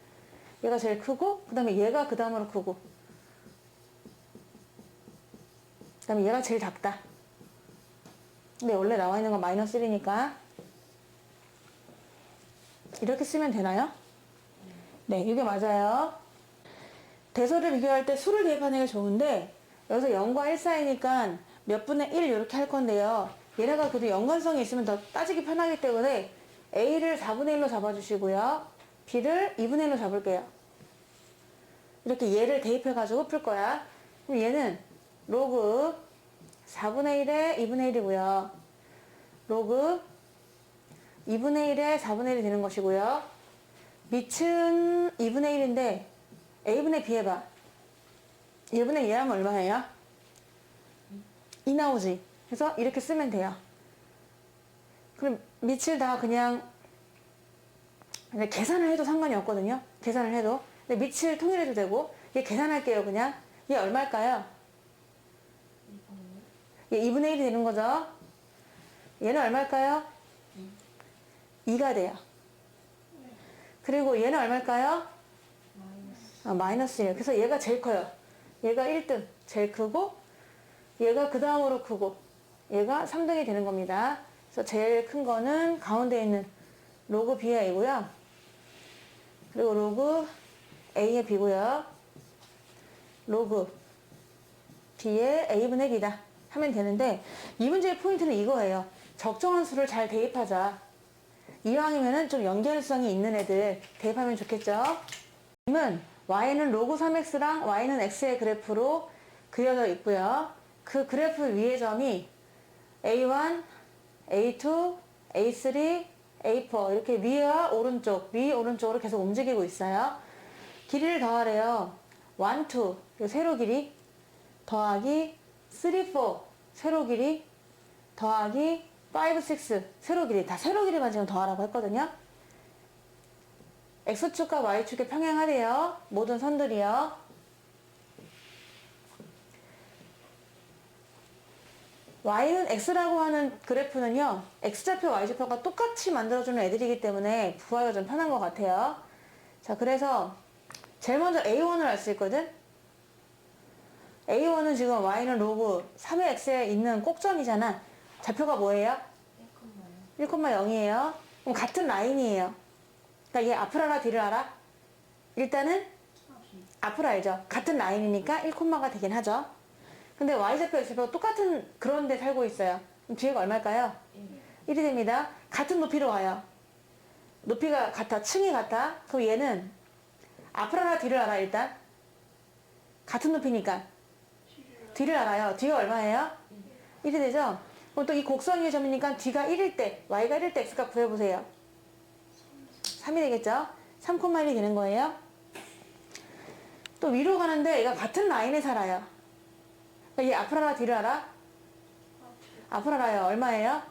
얘가 제일 크고 그 다음에 얘가 그 다음으로 크고 그 다음에 얘가 제일 작다. 근데 원래 나와 있는 건 마이너스 1이니까 이렇게 쓰면 되나요? 네, 이게 맞아요. 대소를 비교할 때 수를 대입하는 게 좋은데 여기서 0과 1 사이니까 몇 분의 1 이렇게 할 건데요. 얘네가 그래도 연관성이 있으면 더 따지기 편하기 때문에 A를 4분의 1로 잡아주시고요. B를 2분의 1로 잡을게요. 이렇게 얘를 대입해가지고 풀 거야. 그럼 얘는 로그 4분의 1에 2분의 1이고요. 로그 2분의 1에 4분의 1이 되는 것이고요. 밑은 2분의 1인데 A분의 B 해봐. 1분의 2 하면 얼마예요? 2 나오지. 그래서 이렇게 쓰면 돼요. 그럼 밑을 다 그냥 계산을 해도 상관이 없거든요. 계산을 해도. 근데 밑을 통일해도 되고 얘 계산할게요. 그냥. 얘 얼마일까요? 얘 2분의 1이 되는 거죠. 얘는 얼마일까요? 2가 돼요. 그리고 얘는 얼마일까요? 마이너스 1. 그래서 얘가 제일 커요. 얘가 1등. 제일 크고 얘가 그 다음으로 크고 얘가 3등이 되는 겁니다. 그래서 제일 큰 거는 가운데 있는 로그 B의 A고요. 그리고 로그 A의 B고요. 로그 B의 A분의 B다 하면 되는데 이 문제의 포인트는 이거예요. 적정한 수를 잘 대입하자. 이왕이면은 좀 연결성이 있는 애들 대입하면 좋겠죠. 은 y는 로그 3x랑 y는 x의 그래프로 그려져 있고요. 그 그래프 위의 점이 a1, a2, a3, a4 이렇게 위와 오른쪽, 위 오른쪽으로 계속 움직이고 있어요. 길이를 더하래요. 1, 2 세로 길이 더하기 3, 4 세로 길이 더하기 5, 6 세로 길이 다 세로 길이만 지금 더하라고 했거든요. X축과 Y축에 평행하래요. 모든 선들이요. Y는 X라고 하는 그래프는요. X좌표, Y좌표가 똑같이 만들어주는 애들이기 때문에 구하기가 좀 편한 것 같아요. 자, 그래서 제일 먼저 A1을 알 수 있거든. A1은 지금 Y는 로그 3의 X에 있는 꼭점이잖아. 좌표가 뭐예요? 1,0이에요. 그럼 같은 라인이에요. 그러니까 얘 앞을 알아, 뒤를 알아? 일단은 앞을 알죠. 같은 라인이니까 1콤마가 되긴 하죠. 근데 Y좌표, X좌표가 똑같은 그런 데 살고 있어요. 그럼 뒤에가 얼마일까요? 1이 됩니다. 같은 높이로 와요. 높이가 같아, 층이 같아. 그럼 얘는 앞을 알아, 뒤를 알아, 일단? 같은 높이니까. 뒤를 알아요. 뒤가 얼마예요? 1이 되죠? 그럼 또 이 곡선 위의 점이니까 뒤가 1일 때, Y가 1일 때 X값 구해보세요. 3이 되겠죠? 3,1이 되는 거예요. 또 위로 가는데 얘가 같은 라인에 살아요. 그러니까 얘 앞을 알아, 뒤를 알아? 앞을 알아요. 얼마예요?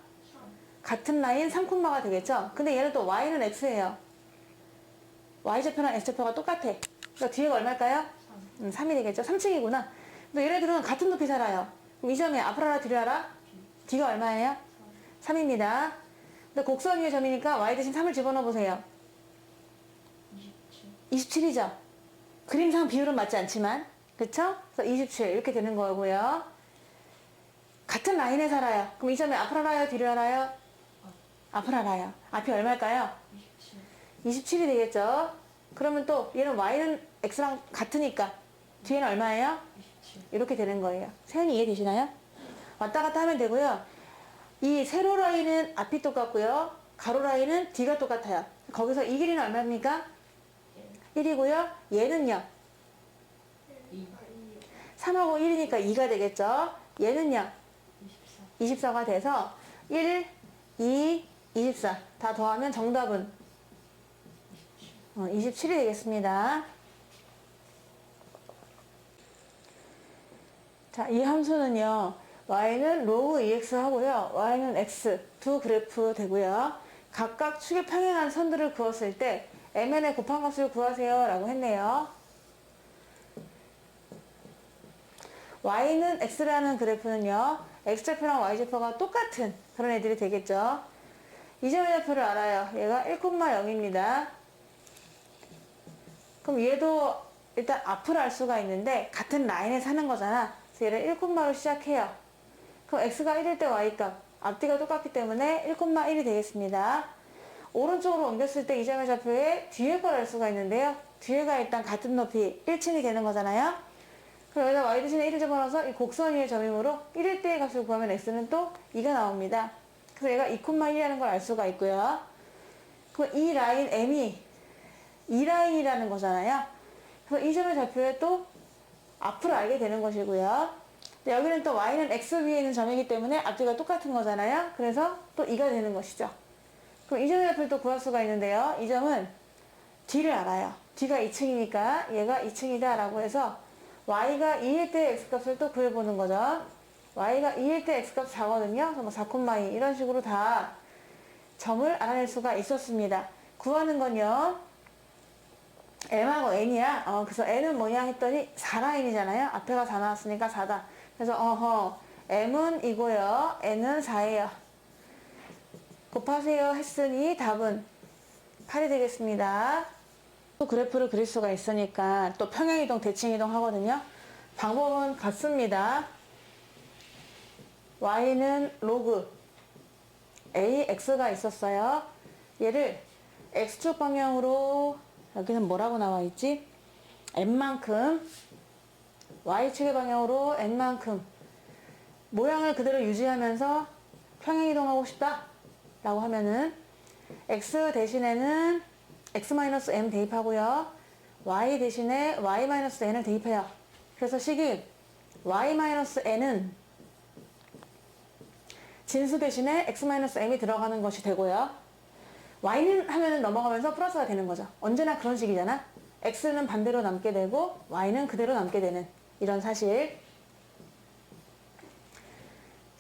같은 라인 3콤마가 되겠죠? 근데 얘는 또 Y는 X예요. Y좌표랑 X좌표가 똑같아. 그러니까 뒤에가 얼마일까요? 3이 되겠죠? 3층이구나. 근데 얘네들은 같은 높이 살아요. 그럼 이 점에 앞을 알아, 뒤를 알아? 뒤가 얼마예요? 3입니다. 근데 곡선 위의 점이니까 Y 대신 3을 집어넣어 보세요. 27이죠? 그림상 비율은 맞지 않지만 그쵸? 그래서 27 이렇게 되는 거고요. 같은 라인에 살아요. 그럼 이 점에 앞을 알아요? 뒤를 알아요? 앞을 알아요. 앞이 얼마일까요? 27이 되겠죠? 그러면 또 얘는 Y는 X랑 같으니까 뒤에는 얼마예요? 이렇게 되는 거예요. 세연이 이해되시나요? 왔다 갔다 하면 되고요. 이 세로 라인은 앞이 똑같고요. 가로 라인은 뒤가 똑같아요. 거기서 이 길이는 얼마입니까? 1이고요. 얘는요. 3하고 1이니까 2가 되겠죠. 얘는요. 24가 돼서 1, 2, 24 다 더하면 정답은 27이 되겠습니다. 자, 이 함수는요. y는 로그 2x 하고요. y는 x 두 그래프 되고요. 각각 축에 평행한 선들을 그었을 때 mn의 곱한 값을 구하세요 라고 했네요. y는 x라는 그래프는요. x좌표랑 y좌표가 똑같은 그런 애들이 되겠죠. 이 점의 좌표를 알아요. 얘가 1,0입니다. 그럼 얘도 일단 앞을 알 수가 있는데 같은 라인에 사는 거잖아. 그래서 얘를 1,로 시작해요. 그럼 x가 1일 때 y값 앞뒤가 똑같기 때문에 1,1이 되겠습니다. 오른쪽으로 옮겼을 때 이 점의 좌표에 뒤에 걸 알 수가 있는데요. 뒤에가 일단 같은 높이 1층이 되는 거잖아요. 그럼 여기다 y 대신에 1을 집어넣어서 이 곡선 위의 점이므로 1일 때의 값을 구하면 x는 또 2가 나옵니다. 그래서 얘가 2,1이라는 걸 알 수가 있고요. 그럼 이 라인 m이 이 라인이라는 거잖아요. 그래서 이 점의 좌표에 또 앞으로 알게 되는 것이고요. 근데 여기는 또 y는 x 위에 있는 점이기 때문에 앞뒤가 똑같은 거잖아요. 그래서 또 2가 되는 것이죠. 그럼 이 점의 좌표를 또 구할 수가 있는데요. 이 점은 뒤를 알아요. 뒤가 2층이니까 얘가 2층이다 라고 해서 y가 2일 때 x값을 또 구해보는 거죠. y가 2일 때 x값 4거든요. 그래서 뭐 4,2 이런 식으로 다 점을 알아낼 수가 있었습니다. 구하는 건요. m하고 n이야. 그래서 n은 뭐냐 했더니 4라인이잖아요. 앞에가 4 나왔으니까 4다. 그래서 m은 이고요. n은 4예요. 곱하세요 했으니 답은 8이 되겠습니다. 또 그래프를 그릴 수가 있으니까 또 평행이동, 대칭이동 하거든요. 방법은 같습니다. y는 로그 ax가 있었어요. 얘를 x축 방향으로 여기는 뭐라고 나와 있지? n만큼 y축의 방향으로 n만큼 모양을 그대로 유지하면서 평행이동하고 싶다 라고 하면은 x 대신에는 x-m 대입하고요. y 대신에 y-n을 대입해요. 그래서 식이 y-n은 진수 대신에 x-m이 들어가는 것이 되고요. y는 하면은 넘어가면서 플러스가 되는 거죠. 언제나 그런 식이잖아. x는 반대로 남게 되고 y는 그대로 남게 되는 이런 사실.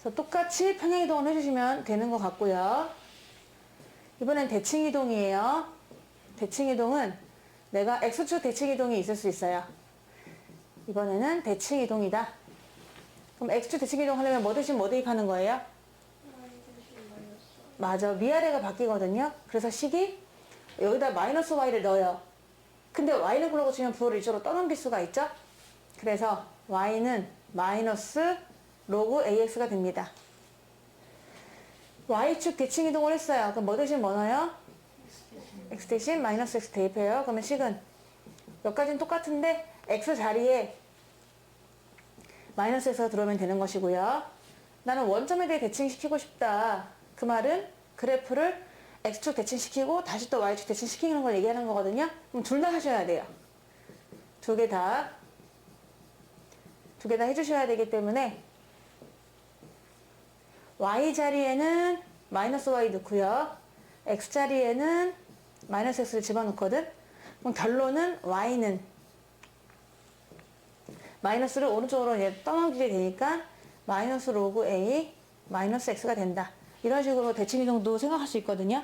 그래서 똑같이 평행이동을 해주시면 되는 것 같고요. 이번엔 대칭이동이에요. 대칭이동은 내가 x축 대칭이동이 있을 수 있어요. 이번에는 대칭이동이다. 그럼 x축 대칭이동 하려면 뭐 대신 뭐 대입하는 거예요? 맞아. 위아래가 바뀌거든요. 그래서 식이 여기다 마이너스 y를 넣어요. 근데 y는 그러고 치면 부호를 이쪽으로 떠넘길 수가 있죠. 그래서 y는 마이너스 로그 ax가 됩니다. y축 대칭이동을 했어요. 그럼 뭐 대신 뭐 넣어요? x 대신 마이너스 x 대입해요. 그러면 식은 여기까지는 똑같은데 x 자리에 마이너스 x가 들어오면 되는 것이고요. 나는 원점에 대해 대칭시키고 싶다. 그 말은 그래프를 x축 대칭시키고 다시 또 y축 대칭시키는 걸 얘기하는 거거든요. 그럼 둘 다 하셔야 돼요. 두 개 다 해주셔야 되기 때문에 y 자리에는 마이너스 y 넣고요. x 자리에는 마이너스 x를 집어넣거든. 그럼 결론은 y는 마이너스를 오른쪽으로 떠넘기게 되니까 마이너스 로그 a 마이너스 x가 된다. 이런 식으로 대칭이동도 생각할 수 있거든요.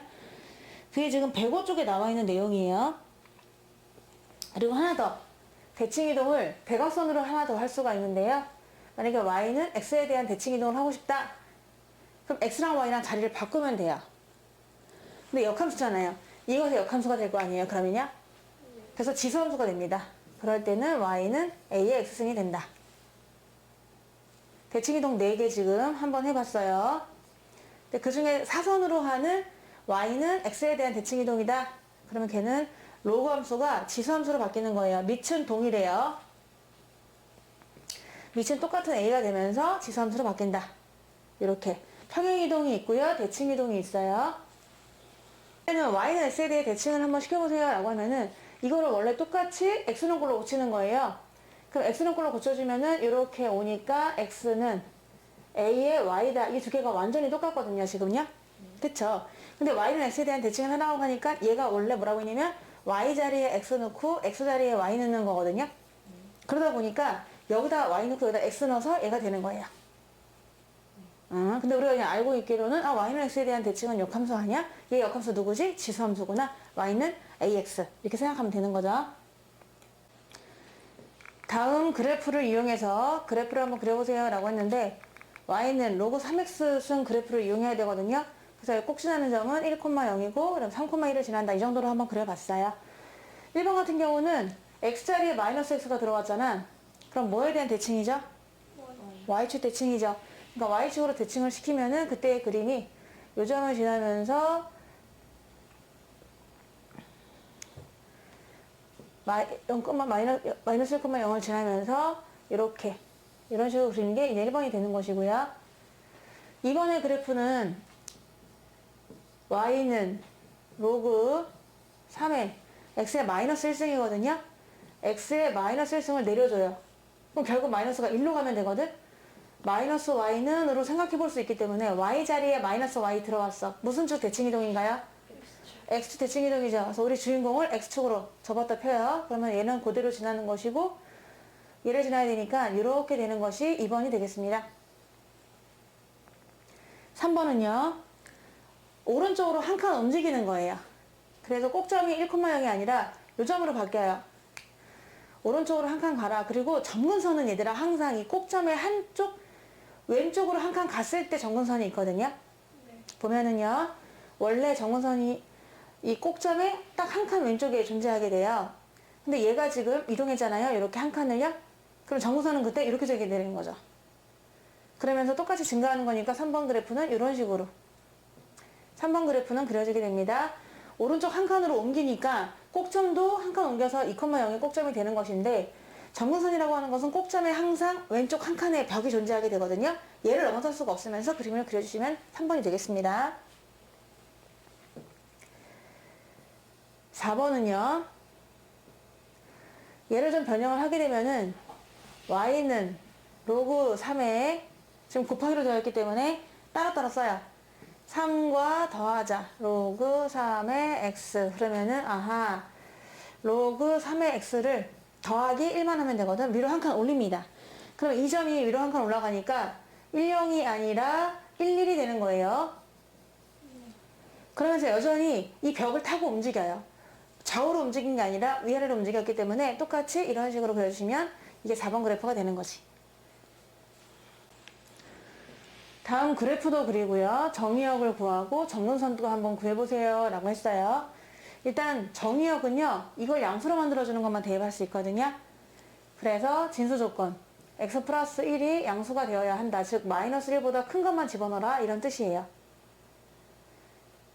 그게 지금 105 쪽에 나와 있는 내용이에요. 그리고 하나 더. 대칭이동을 대각선으로 하나 더 할 수가 있는데요. 만약에 y는 x에 대한 대칭이동을 하고 싶다. 그럼 x랑 y랑 자리를 바꾸면 돼요. 근데 역함수잖아요. 이것의 역함수가 될 거 아니에요, 그러면요? 그래서 지수함수가 됩니다. 그럴 때는 y는 a의 x승이 된다. 대칭이동 4개 지금 한번 해봤어요. 근데 그 중에 사선으로 하는 y는 x에 대한 대칭이동이다. 그러면 걔는 로그 함수가 지수함수로 바뀌는 거예요. 밑은 동일해요. 밑은 똑같은 a가 되면서 지수함수로 바뀐다. 이렇게 평행이동이 있고요. 대칭이동이 있어요. y는 x에 대해 대칭을 한번 시켜보세요 라고 하면은 이거를 원래 똑같이 x는 걸로 고치는 거예요. 그럼 x는 걸로 고쳐주면은 이렇게 오니까 x는 a의 y다. 이 두 개가 완전히 똑같거든요, 지금요. 그쵸? 근데 y는 x에 대한 대칭을 하라고 하니까 얘가 원래 뭐라고 했냐면 y 자리에 x 넣고 x 자리에 y 넣는 거거든요. 그러다 보니까 여기다 y 넣고 여기다 x 넣어서 얘가 되는 거예요. 근데 우리가 그냥 알고 있기로는 y는 x에 대한 대칭은 역함수 아니야? 얘 역함수 누구지? 지수함수구나. y는 ax 이렇게 생각하면 되는 거죠. 다음 그래프를 이용해서 그래프를 한번 그려보세요 라고 했는데 y는 로그 3x 순 그래프를 이용해야 되거든요. 그래서 꼭 지나는 점은 1,0이고 그럼 3,1을 지난다. 이 정도로 한번 그려봤어요. 1번 같은 경우는 x자리에 마이너스 x가 들어왔잖아. 그럼 뭐에 대한 대칭이죠? y축 대칭이죠. 그러니까 y축으로 대칭을 시키면은 그때의 그림이 요 점을 지나면서 마이너스 1,0을 지나면서 이렇게 이런 식으로 그리는 게 이제 1번이 되는 것이고요. 2번의 그래프는 y는 로그 3의 x의 마이너스 1승이거든요. x의 마이너스 1승을 내려줘요. 그럼 결국 마이너스가 1로 가면 되거든. 마이너스 y는 으로 생각해 볼 수 있기 때문에 y 자리에 마이너스 y 들어왔어. 무슨 축 대칭이동인가요? x축 대칭이동이죠. 그래서 우리 주인공을 x축으로 접었다 펴요. 그러면 얘는 그대로 지나는 것이고 얘를 지나야 되니까 이렇게 되는 것이 2번이 되겠습니다. 3번은요. 오른쪽으로 한 칸 움직이는 거예요. 그래서 꼭점이 1,0이 아니라 요 점으로 바뀌어요. 오른쪽으로 한 칸 가라. 그리고 점근선은 얘들아 항상 이 꼭점의 한쪽 왼쪽으로 한 칸 갔을 때 점근선이 있거든요. 네. 보면은요. 원래 점근선이 이 꼭점에 딱 한 칸 왼쪽에 존재하게 돼요. 근데 얘가 지금 이동했잖아요. 이렇게 한 칸을요. 그럼 점근선은 그때 이렇게 되게 되는 거죠. 그러면서 똑같이 증가하는 거니까 3번 그래프는 이런 식으로 3번 그래프는 그려지게 됩니다. 오른쪽 한 칸으로 옮기니까 꼭점도 한 칸 옮겨서 2,0이 꼭점이 되는 것인데 점근선이라고 하는 것은 꼭점에 항상 왼쪽 한 칸에 벽이 존재하게 되거든요. 얘를 넘어설 수가 없으면서 그림을 그려주시면 3번이 되겠습니다. 4번은요. 얘를 좀 변형을 하게 되면은 y는 로그 3에 지금 곱하기로 되어 있기 때문에 따로따로 써요. 3과 더하자. 로그 3의 x. 그러면은 아하 로그 3의 x를 더하기 1만 하면 되거든. 위로 한 칸 올립니다. 그럼 이 점이 위로 한 칸 올라가니까 10이 아니라 11이 되는 거예요. 그러면서 여전히 이 벽을 타고 움직여요. 좌우로 움직인 게 아니라 위아래로 움직였기 때문에 똑같이 이런 식으로 그려주시면 이게 4번 그래프가 되는 거지. 다음 그래프도 그리고요. 정의역을 구하고 점근선도 한번 구해보세요 라고 했어요. 일단 정의역은요. 이걸 양수로 만들어주는 것만 대입할 수 있거든요. 그래서 진수조건 x 플러스 1이 양수가 되어야 한다. 즉 마이너스 1보다 큰 것만 집어넣어라 이런 뜻이에요.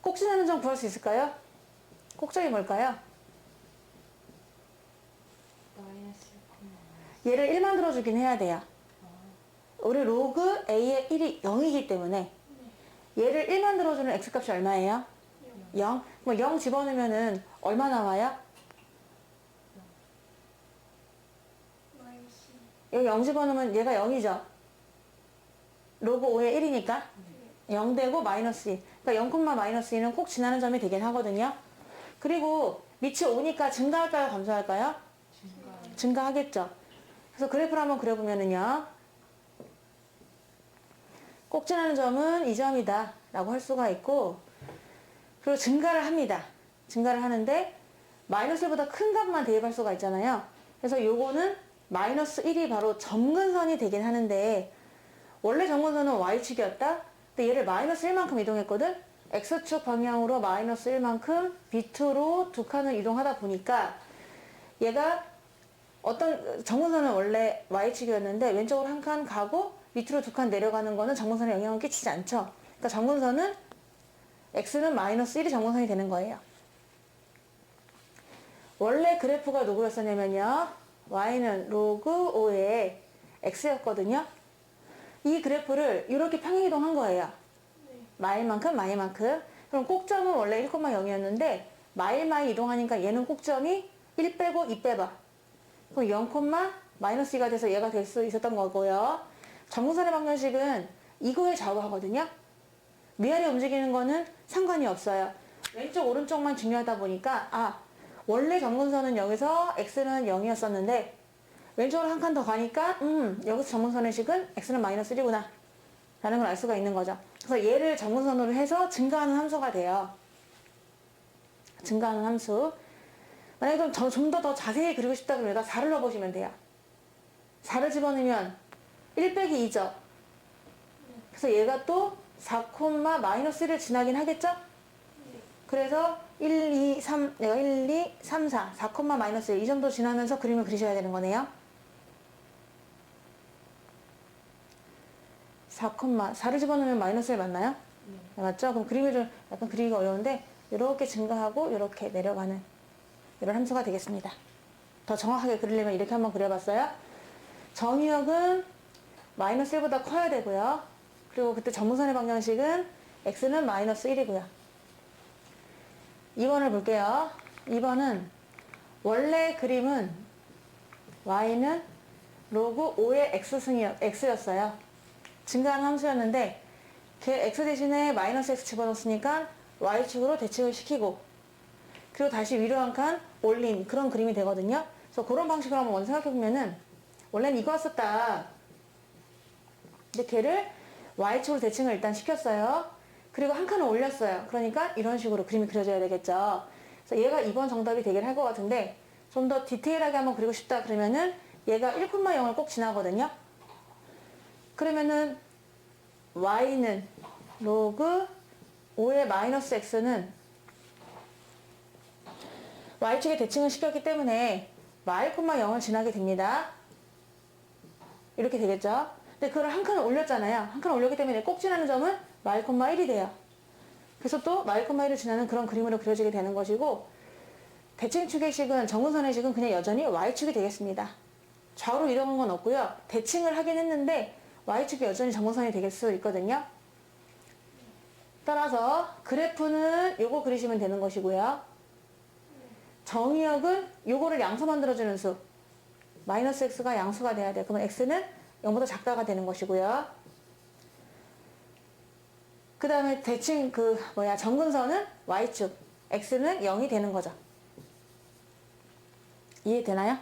꼭지나는 점 구할 수 있을까요? 꼭점이 뭘까요? 얘를 1만 들어주긴 해야 돼요. 우리 로그 a의 1이 0이기 때문에 얘를 1만 들어주는 x값이 얼마예요? 0. 뭐 0 집어넣으면은 얼마 나와요? 여기 0 집어넣으면 얘가 0이죠. 로그 5의 1이니까 0 되고 마이너스 2. 그러니까 0, 마이너스 2는 꼭 지나는 점이 되긴 하거든요. 그리고 밑이 5니까 증가할까요? 감소할까요? 증가하겠죠. 그래서 그래프를 한번 그려보면은요. 꼭 지나는 점은 이 점이다 라고 할 수가 있고 그리고 증가를 합니다. 증가를 하는데 마이너스 1보다 큰 값만 대입할 수가 있잖아요. 그래서 요거는 마이너스 1이 바로 점근선이 되긴 하는데 원래 점근선은 y축이었다. 근데 얘를 마이너스 1만큼 이동했거든. x축 방향으로 마이너스 1만큼 B2로 두 칸을 이동하다 보니까 얘가 어떤 점근선은 원래 y축이었는데 왼쪽으로 한 칸 가고 밑으로 두 칸 내려가는 거는 점근선에 영향을 끼치지 않죠. 그러니까 점근선은 x는 마이너스 1이 점근선이 되는 거예요. 원래 그래프가 누구였었냐면요. y는 로그 5의 x였거든요. 이 그래프를 이렇게 평행이동한 거예요. 마일만큼 마일만큼. 그럼 꼭점은 원래 1,0이었는데 마일마일 이동하니까 얘는 꼭점이 1 빼고 2 빼봐. 그럼 0, 마이너스 2가 돼서 얘가 될 수 있었던 거고요. 점근선의 방정식은 이거에 좌우하거든요. 위아래 움직이는 거는 상관이 없어요. 왼쪽 오른쪽만 중요하다 보니까 원래 점근선은 여기서 x는 0이었었는데 왼쪽으로 한 칸 더 가니까 여기서 점근선의 식은 x는 마이너스 1이구나 라는 걸 알 수가 있는 거죠. 그래서 얘를 점근선으로 해서 증가하는 함수가 돼요. 증가하는 함수. 만약에 좀 더 자세히 그리고 싶다 그러면 여기다 4를 넣어보시면 돼요. 4를 집어넣으면 1 빼기 2죠. 그래서 얘가 또 4, 마이너스 1을 지나긴 하겠죠? 그래서 1, 2, 3, 내가 1, 2, 3, 4, 4, 마이너스 1 이 정도 지나면서 그림을 그리셔야 되는 거네요. 4를 집어넣으면 마이너스 1 맞나요? 네. 맞죠? 그럼 그림을 좀 약간 그리기가 어려운데 이렇게 증가하고 이렇게 내려가는 이런 함수가 되겠습니다. 더 정확하게 그리려면 이렇게 한번 그려봤어요. 정의역은 마이너스 1보다 커야 되고요. 그리고 그때 전문선의 방정식은 x는 마이너스 1이고요. 2번을 볼게요. 2번은 원래 그림은 y는 로그 5의 x였어요. 증가하는 함수였는데 걔 x 대신에 마이너스 x 집어넣었으니까 y축으로 대칭을 시키고 그리고 다시 위로 한 칸 올린 그런 그림이 되거든요. 그래서 그런 방식으로 한번 먼저 생각해보면은 원래는 이거였었다. 근데 걔를 y축으로 대칭을 일단 시켰어요. 그리고 한 칸을 올렸어요. 그러니까 이런 식으로 그림이 그려져야 되겠죠. 그래서 얘가 2번 정답이 되긴 할 것 같은데 좀 더 디테일하게 한번 그리고 싶다 그러면은 얘가 1,0을 꼭 지나거든요. 그러면은 y는 로그 5의 마이너스 x는 y축에 대칭을 시켰기 때문에 y,0을 지나게 됩니다. 이렇게 되겠죠. 근데 그걸 한 칸을 올렸잖아요. 한 칸을 올렸기 때문에 꼭 지나는 점은 y,1이 돼요. 그래서 또 y,1을 지나는 그런 그림으로 그려지게 되는 것이고 대칭축의 식은 정근선의 식은 그냥 여전히 y축이 되겠습니다. 좌우로 이동한 건 없고요. 대칭을 하긴 했는데 y축이 여전히 정근선이 될 수 있거든요. 따라서 그래프는 요거 그리시면 되는 것이고요. 정의역은 요거를 양수 만들어주는 수 마이너스 x가 양수가 돼야 돼요. 그러면 x는 0보다 작다가 되는 것이고요. 그 다음에 대칭 정근선은 y축 x는 0이 되는 거죠. 이해되나요?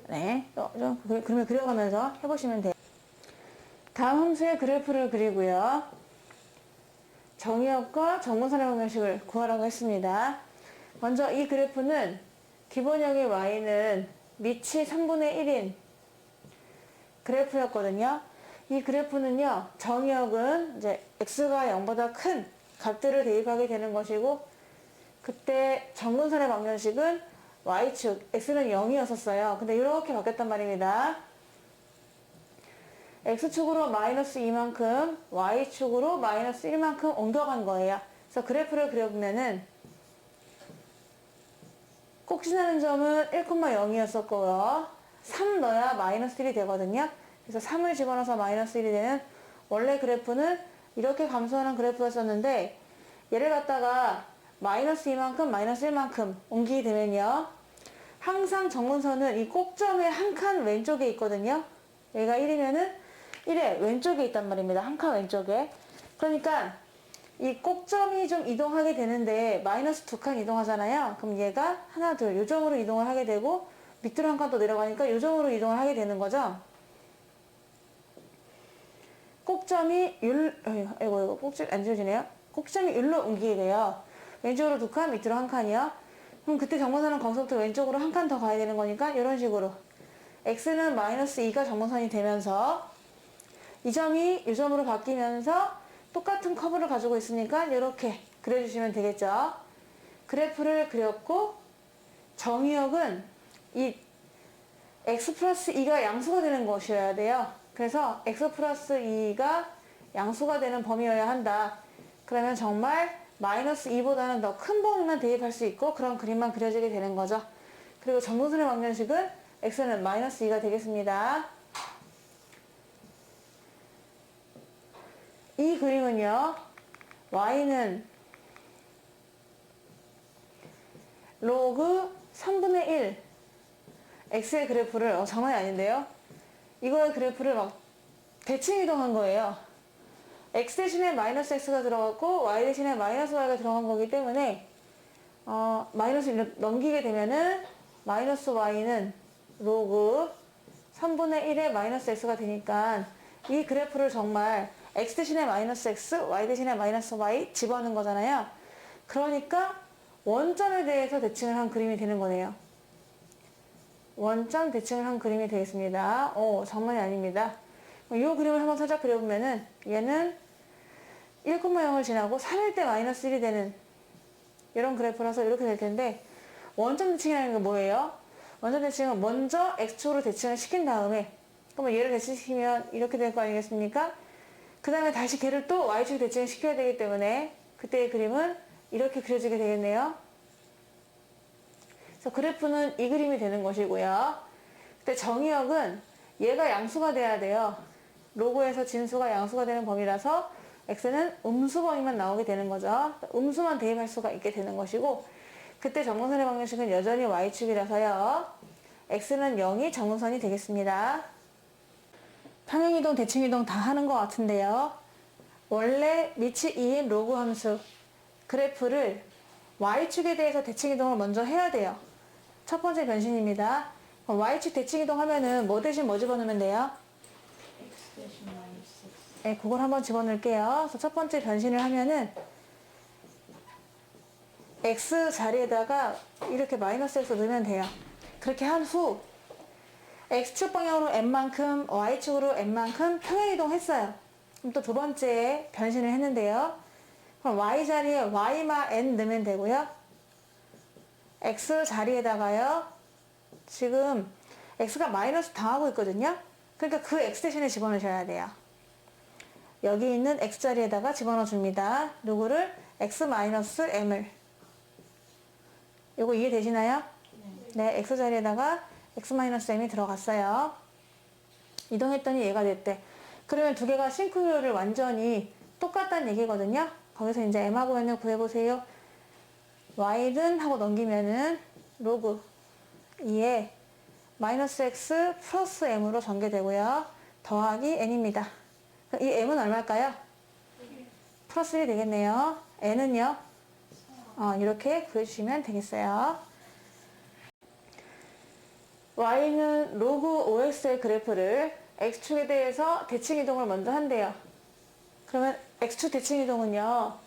네. 그러면 그려가면서 해보시면 돼요. 다음 함수의 그래프를 그리고요. 정의역과 정근선의 방정식을 구하라고 했습니다. 먼저 이 그래프는 기본형의 y는 밑이 3분의 1인 그래프였거든요. 이 그래프는요, 정의역은 이제 x가 0보다 큰 값들을 대입하게 되는 것이고, 그때 정근선의 방정식은 y축, x는 0이었었어요. 근데 이렇게 바뀌었단 말입니다. x축으로 마이너스 2만큼, y축으로 마이너스 1만큼 옮겨간 거예요. 그래서 그래프를 그려보면은 꼭 지나는 점은 1,0이었었고요. 3 넣어야 마이너스 1이 되거든요. 그래서 3을 집어넣어서 마이너스 1이 되는 원래 그래프는 이렇게 감소하는 그래프였었는데 얘를 갖다가 마이너스 2만큼, 마이너스 1만큼 옮기게 되면요. 항상 정근선은 이 꼭점의 한 칸 왼쪽에 있거든요. 얘가 1이면은 1의 왼쪽에 있단 말입니다. 한 칸 왼쪽에. 그러니까 이 꼭점이 좀 이동하게 되는데 마이너스 2칸 이동하잖아요. 그럼 얘가 하나, 둘, 요점으로 이동을 하게 되고 밑으로 한 칸 더 내려가니까 요점으로 이동을 하게 되는 거죠. 꼭점이 이거 꼭점 안 지워지네요. 꼭점이 율로 옮기게 돼요. 왼쪽으로 2칸, 밑으로 한 칸이요. 그럼 그때 정근선은 거기서부터 왼쪽으로 한 칸 더 가야 되는 거니까 이런 식으로 x는 마이너스 2가 정근선이 되면서 이 점이 이 점으로 바뀌면서 똑같은 커브를 가지고 있으니까 이렇게 그려주시면 되겠죠. 그래프를 그렸고 정의역은 이 x 플러스 2가 양수가 되는 것이어야 돼요. 그래서 x 플러스 2가 양수가 되는 범위여야 한다. 그러면 정말 마이너스 2보다는 더 큰 범위만 대입할 수 있고 그런 그림만 그려지게 되는 거죠. 그리고 정근선의 방정식은 x는 마이너스 2가 되겠습니다. 이 그림은요. y는 로그 3분의 1 x의 그래프를 장난이 아닌데요. 이거의 그래프를 막 대칭 이동한 거예요. x 대신에 마이너스 x가 들어갔고 y 대신에 마이너스 y가 들어간 거기 때문에 마이너스를 넘기게 되면은 마이너스 y는 로그 3분의 1의 마이너스 x가 되니까 이 그래프를 정말 x 대신에 마이너스 x, y 대신에 마이너스 y 집어넣는 거잖아요. 그러니까 원점에 대해서 대칭을 한 그림이 되는 거네요. 원점 대칭을 한 그림이 되겠습니다. 장난이 아닙니다. 이 그림을 한번 살짝 그려보면은 얘는 1,0을 지나고 3일 때 마이너스 1이 되는 이런 그래프라서 이렇게 될 텐데 원점 대칭이라는 게 뭐예요? 원점 대칭은 먼저 x축으로 대칭을 시킨 다음에 그러면 얘를 대칭시키면 이렇게 될 거 아니겠습니까? 그 다음에 다시 걔를 또 y축 대칭을 시켜야 되기 때문에 그때의 그림은 이렇게 그려지게 되겠네요. 그래서 그래프는 이 그림이 되는 것이고요. 근데 정의역은 얘가 양수가 돼야 돼요. 로그에서 진수가 양수가 되는 범위라서 x는 음수 범위만 나오게 되는 거죠. 음수만 대입할 수가 있게 되는 것이고, 그때 정근선의 방정식은 여전히 y축이라서요. x는 0이 정근선이 되겠습니다. 평행이동, 대칭이동 다 하는 것 같은데요. 원래 밑이 2인 로그 함수 그래프를 y축에 대해서 대칭이동을 먼저 해야 돼요. 첫 번째 변신입니다. 그럼 y축 대칭이동 하면은 뭐 대신 뭐 집어넣으면 돼요? x 대신 마이너스 x. 네, 그걸 한번 집어넣을게요. 그래서 첫 번째 변신을 하면은 x 자리에다가 이렇게 마이너스 x 넣으면 돼요. 그렇게 한 후 x축 방향으로 n만큼 y축으로 n만큼 평행이동했어요. 그럼 또 두 번째 변신을 했는데요. 그럼 y 자리에 y마 n 넣으면 되고요. x 자리에다가요. 지금 x가 마이너스 당하고 있거든요. 그러니까 그 x 대신에 집어넣으셔야 돼요. 여기 있는 x 자리에다가 집어넣어 줍니다. 누구를? x 마이너스 m을. 요거 이해되시나요? 네, x 자리에다가 x 마이너스 m이 들어갔어요. 이동했더니 얘가 됐대. 그러면 두 개가 싱크율을 완전히 똑같다는 얘기거든요. 거기서 이제 m하고 n을 구해보세요. y는 하고 넘기면은 로그 2에 마이너스 x 플러스 m으로 전개되고요. 더하기 n입니다. 이 m은 얼마일까요? 플러스 1이 되겠네요. n은요? 이렇게 구해주시면 되겠어요. y는 로그 5x의 그래프를 x축에 대해서 대칭이동을 먼저 한대요. 그러면 x축 대칭이동은요.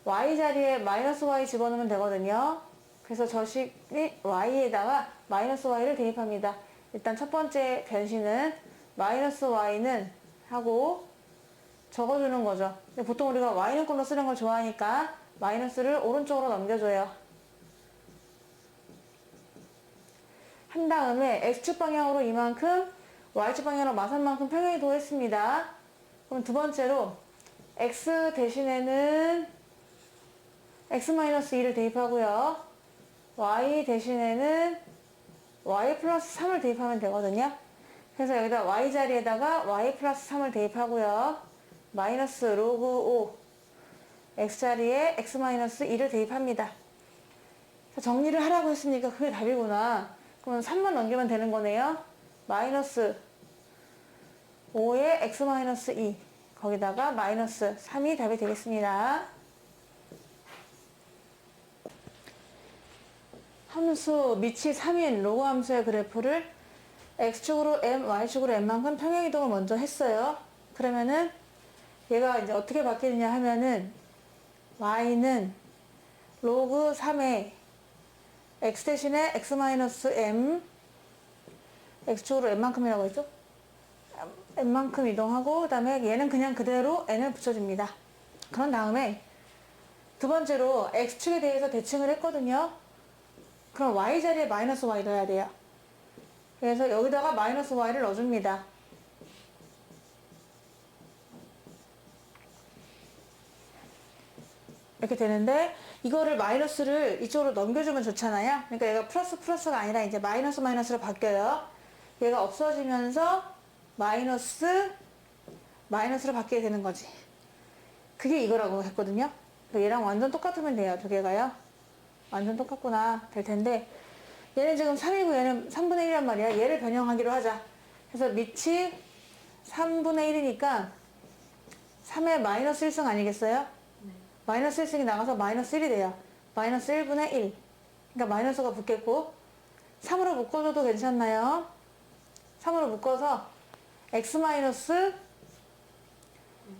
y 자리에 마이너스 y 집어넣으면 되거든요. 그래서 저 식이 y에다가 마이너스 y를 대입합니다. 일단 첫 번째 변신은 마이너스 y는 하고 적어주는 거죠. 근데 보통 우리가 y는 꼴로 쓰는 걸 좋아하니까 마이너스를 오른쪽으로 넘겨줘요. 한 다음에 x축 방향으로 이만큼, y축 방향으로 마산만큼 평행이동을 했습니다. 그럼 두 번째로 x 대신에는 x-2를 대입하고요. y 대신에는 y 플러스 3을 대입하면 되거든요. 그래서 여기다 y 자리에다가 y 플러스 3을 대입하고요. 마이너스 로그 5 x 자리에 x-2를 대입합니다. 정리를 하라고 했으니까 그게 답이구나. 그러면 3만 넘기면 되는 거네요. 마이너스 5에 x-2 거기다가 마이너스 3이 답이 되겠습니다. 함수 밑이 3인 로그 함수의 그래프를 x축으로 m, y축으로 m만큼 평행이동을 먼저 했어요. 그러면은 얘가 이제 어떻게 바뀌느냐 하면은 y는 로그 3의 x 대신에 x-m x축으로 n만큼이라고 했죠? n만큼 이동하고 그 다음에 얘는 그냥 그대로 n을 붙여줍니다. 그런 다음에 두 번째로 x축에 대해서 대칭을 했거든요. 그럼 y 자리에 마이너스 y 넣어야 돼요. 그래서 여기다가 마이너스 y를 넣어줍니다. 이렇게 되는데 이거를 마이너스를 이쪽으로 넘겨주면 좋잖아요. 그러니까 얘가 플러스 플러스가 아니라 이제 마이너스 마이너스로 바뀌어요. 얘가 없어지면서 마이너스 마이너스로 바뀌게 되는 거지. 그게 이거라고 했거든요. 얘랑 완전 똑같으면 돼요. 두 개가요. 완전 똑같구나 될 텐데 얘는 지금 3이고 얘는 3분의 1이란 말이야. 얘를 변형하기로 하자. 그래서 밑이 3분의 1이니까 3의 마이너스 1승 아니겠어요? 네. 마이너스 1승이 나가서 마이너스 1이 돼요. 마이너스 1분의 1. 그러니까 마이너스가 붙겠고 3으로 묶어줘도 괜찮나요? 3으로 묶어서 x 마이너스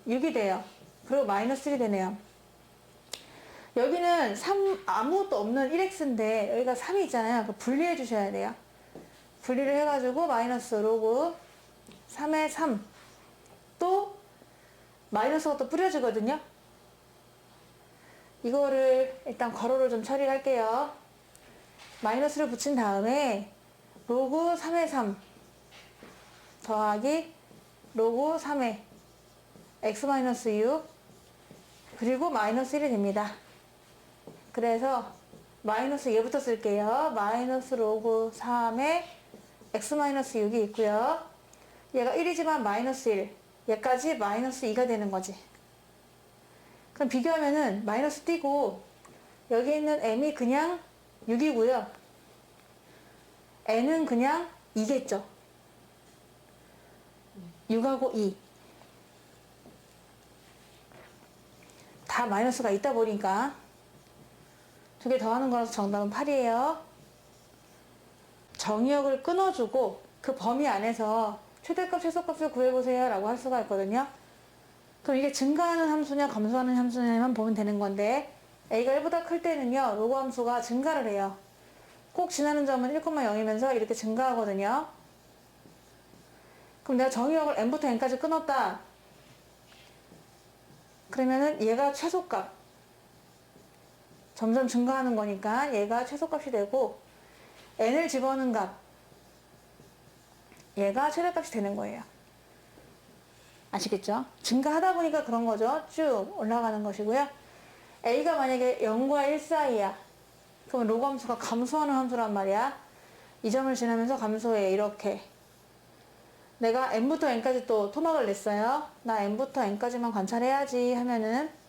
6이 돼요. 그리고 마이너스 1이 되네요. 여기는 3 아무것도 없는 1x인데 여기가 3이 있잖아요. 분리해 주셔야 돼요. 분리를 해가지고 마이너스 로그 3의 3 또 마이너스가 또 뿌려지거든요. 이거를 일단 괄호를 좀 처리할게요. 마이너스를 붙인 다음에 로그 3의 3 더하기 로그 3의 x-6 그리고 마이너스 1이 됩니다. 그래서 마이너스 얘부터 쓸게요. 마이너스 로그 3에 x 마이너스 6이 있고요. 얘가 1이지만 마이너스 1. 얘까지 마이너스 2가 되는 거지. 그럼 비교하면은 마이너스 띄고 여기 있는 m이 그냥 6이고요. n은 그냥 2겠죠. 6하고 2. 다 마이너스가 있다 보니까 두 개 더하는 거라서 정답은 8이에요. 정의역을 끊어주고 그 범위 안에서 최대값, 최소값을 구해보세요 라고 할 수가 있거든요. 그럼 이게 증가하는 함수냐 감소하는 함수냐만 보면 되는 건데 a가 1보다 클 때는요 로그 함수가 증가를 해요. 꼭 지나는 점은 1,0이면서 이렇게 증가하거든요. 그럼 내가 정의역을 n부터 n까지 끊었다. 그러면은 얘가 최소값 점점 증가하는 거니까 얘가 최소값이 되고 n을 집어넣은 값 얘가 최대값이 되는 거예요. 아시겠죠? 증가하다 보니까 그런 거죠. 쭉 올라가는 것이고요. a가 만약에 0과 1 사이야. 그러면 로그 함수가 감소하는 함수란 말이야. 이 점을 지나면서 감소해. 이렇게. 내가 n부터 n까지 또 토막을 냈어요. 나 n부터 n까지만 관찰해야지 하면은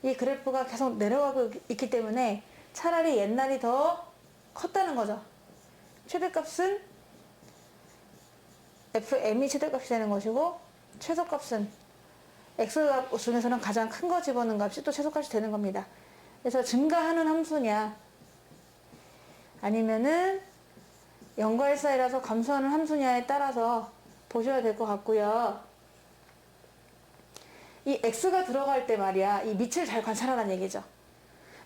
이 그래프가 계속 내려가고 있기 때문에 차라리 옛날이 더 컸다는 거죠. 최대값은 fm이 최대값이 되는 것이고 최소값은 x값 중에서는 가장 큰 거 집어넣은 값이 또 최소값이 되는 겁니다. 그래서 증가하는 함수냐 아니면은 0과 1 사이라서 감소하는 함수냐에 따라서 보셔야 될 것 같고요. 이 x가 들어갈 때 말이야 이 밑을 잘 관찰하라는 얘기죠.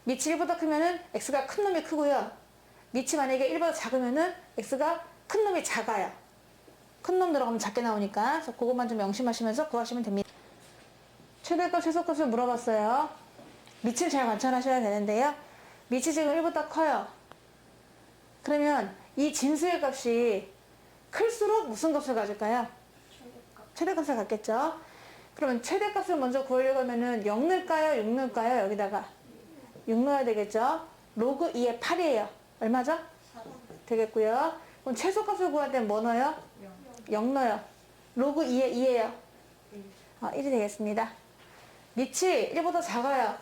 밑이 1보다 크면은 x가 큰 놈이 크고요. 밑이 만약에 1보다 작으면은 x가 큰 놈이 작아요. 큰 놈 들어가면 작게 나오니까 그래서 그것만 좀 명심하시면서 구하시면 됩니다. 최대값 최소값을 물어봤어요. 밑을 잘 관찰하셔야 되는데요. 밑이 지금 1보다 커요. 그러면 이 진수의 값이 클수록 무슨 값을 가질까요? 최대값을 갖겠죠. 그러면 최대값을 먼저 구하려고 하면은 0 넣을까요? 6 넣을까요? 여기다가 6 넣어야 되겠죠. 로그 2에 8이에요. 얼마죠? 4. 되겠고요. 그럼 최소값을 구할 땐 뭐 넣어요? 0 넣어요. 로그 2에 2예요. 1이 되겠습니다. 밑이 1보다 작아요.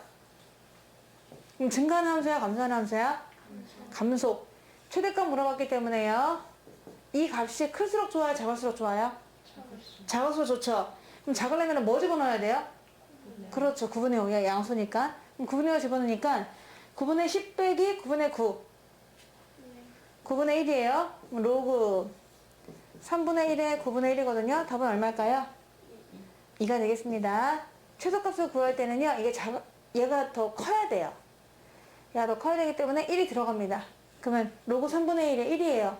그럼 증가하는 함수야? 감소하는 함수야? 감소. 최대값 물어봤기 때문에요. 이 값이 클수록 좋아요? 작을수록 좋아요? 작을수록 좋죠. 그럼 작으려면 뭐 집어넣어야 돼요? 그렇죠. 9분의 5야. 양수니까. 그럼 9분의 5 집어넣으니까 9분의 10 빼기 9분의 9. 9분의 1이에요. 로그 3분의 1에 9분의 1이거든요. 답은 얼마일까요? 2가 되겠습니다. 최소값을 구할 때는요. 얘가 더 커야 돼요. 얘가 더 커야 되기 때문에 1이 들어갑니다. 그러면 로그 3분의 1에 1이에요.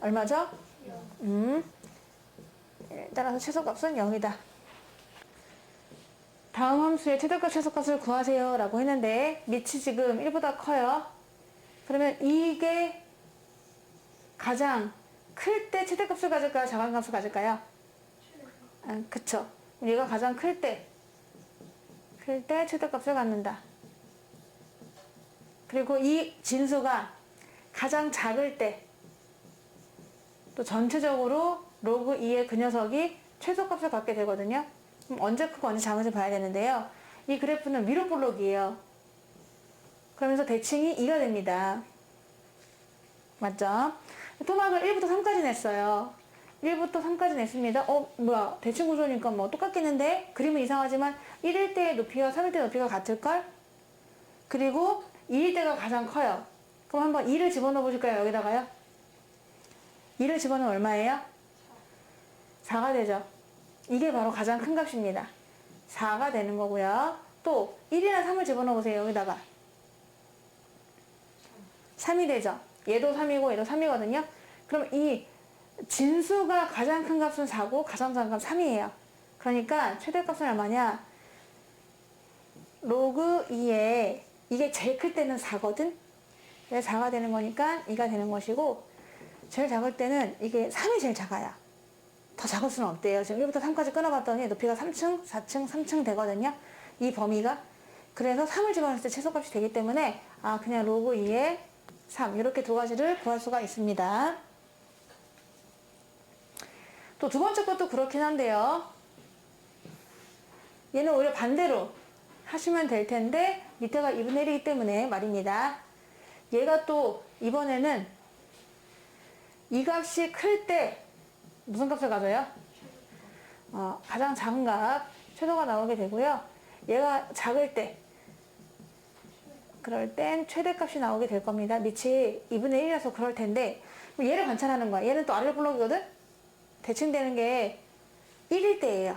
얼마죠? 따라서 최소값은 0이다. 다음 함수의 최대값 최소값을 구하세요 라고 했는데 밑이 지금 1보다 커요. 그러면 이게 가장 클 때 최대값을 가질까요? 작은 값을 가질까요? 그쵸. 얘가 가장 클 때 최대값을 갖는다. 그리고 이 진수가 가장 작을 때 또 전체적으로 로그 2의 그 녀석이 최소값을 갖게 되거든요. 그럼 언제 크고 언제 작은지 봐야 되는데요. 이 그래프는 위로 볼록이에요. 그러면서 대칭이 2가 됩니다. 맞죠? 토막을 1부터 3까지 냈어요. 1부터 3까지 냈습니다. 뭐야 대칭 구조니까 뭐 똑같겠는데 그림은 이상하지만 1일 때의 높이와 3일 때 높이가 같을걸? 그리고 2일 때가 가장 커요. 그럼 한번 2를 집어넣어 보실까요? 여기다가요. 2를 집어넣으면 얼마예요? 4가 되죠. 이게 바로 가장 큰 값입니다. 4가 되는 거고요. 또 1이나 3을 집어넣어 보세요. 여기다가 3이 되죠. 얘도 3이고 얘도 3이거든요. 그럼 이 진수가 가장 큰 값은 4고 가장 작은 값 3이에요. 그러니까 최대값은 얼마냐? 로그 2에 이게 제일 클 때는 4거든? 그래서 4가 되는 거니까 2가 되는 것이고 제일 작을 때는 이게 3이 제일 작아요. 더 작을 수는 없대요. 지금 1부터 3까지 끊어봤더니 높이가 3층, 4층, 3층 되거든요. 이 범위가. 그래서 3을 집어넣을 때 최소값이 되기 때문에 그냥 로그 2의 3 이렇게 두 가지를 구할 수가 있습니다. 또 두 번째 것도 그렇긴 한데요. 얘는 오히려 반대로 하시면 될 텐데 밑에가 2분의 1이기 때문에 말입니다. 얘가 또 이번에는 이 값이 클 때 무슨 값을 가져요? 가장 작은 값 최소가 나오게 되고요. 얘가 작을 때 그럴 땐 최대값이 나오게 될 겁니다. 밑이 2분의 1이라서 그럴 텐데 얘를 관찰하는 거야. 얘는 또 아래 블록이거든? 대칭되는 게 1일 때예요.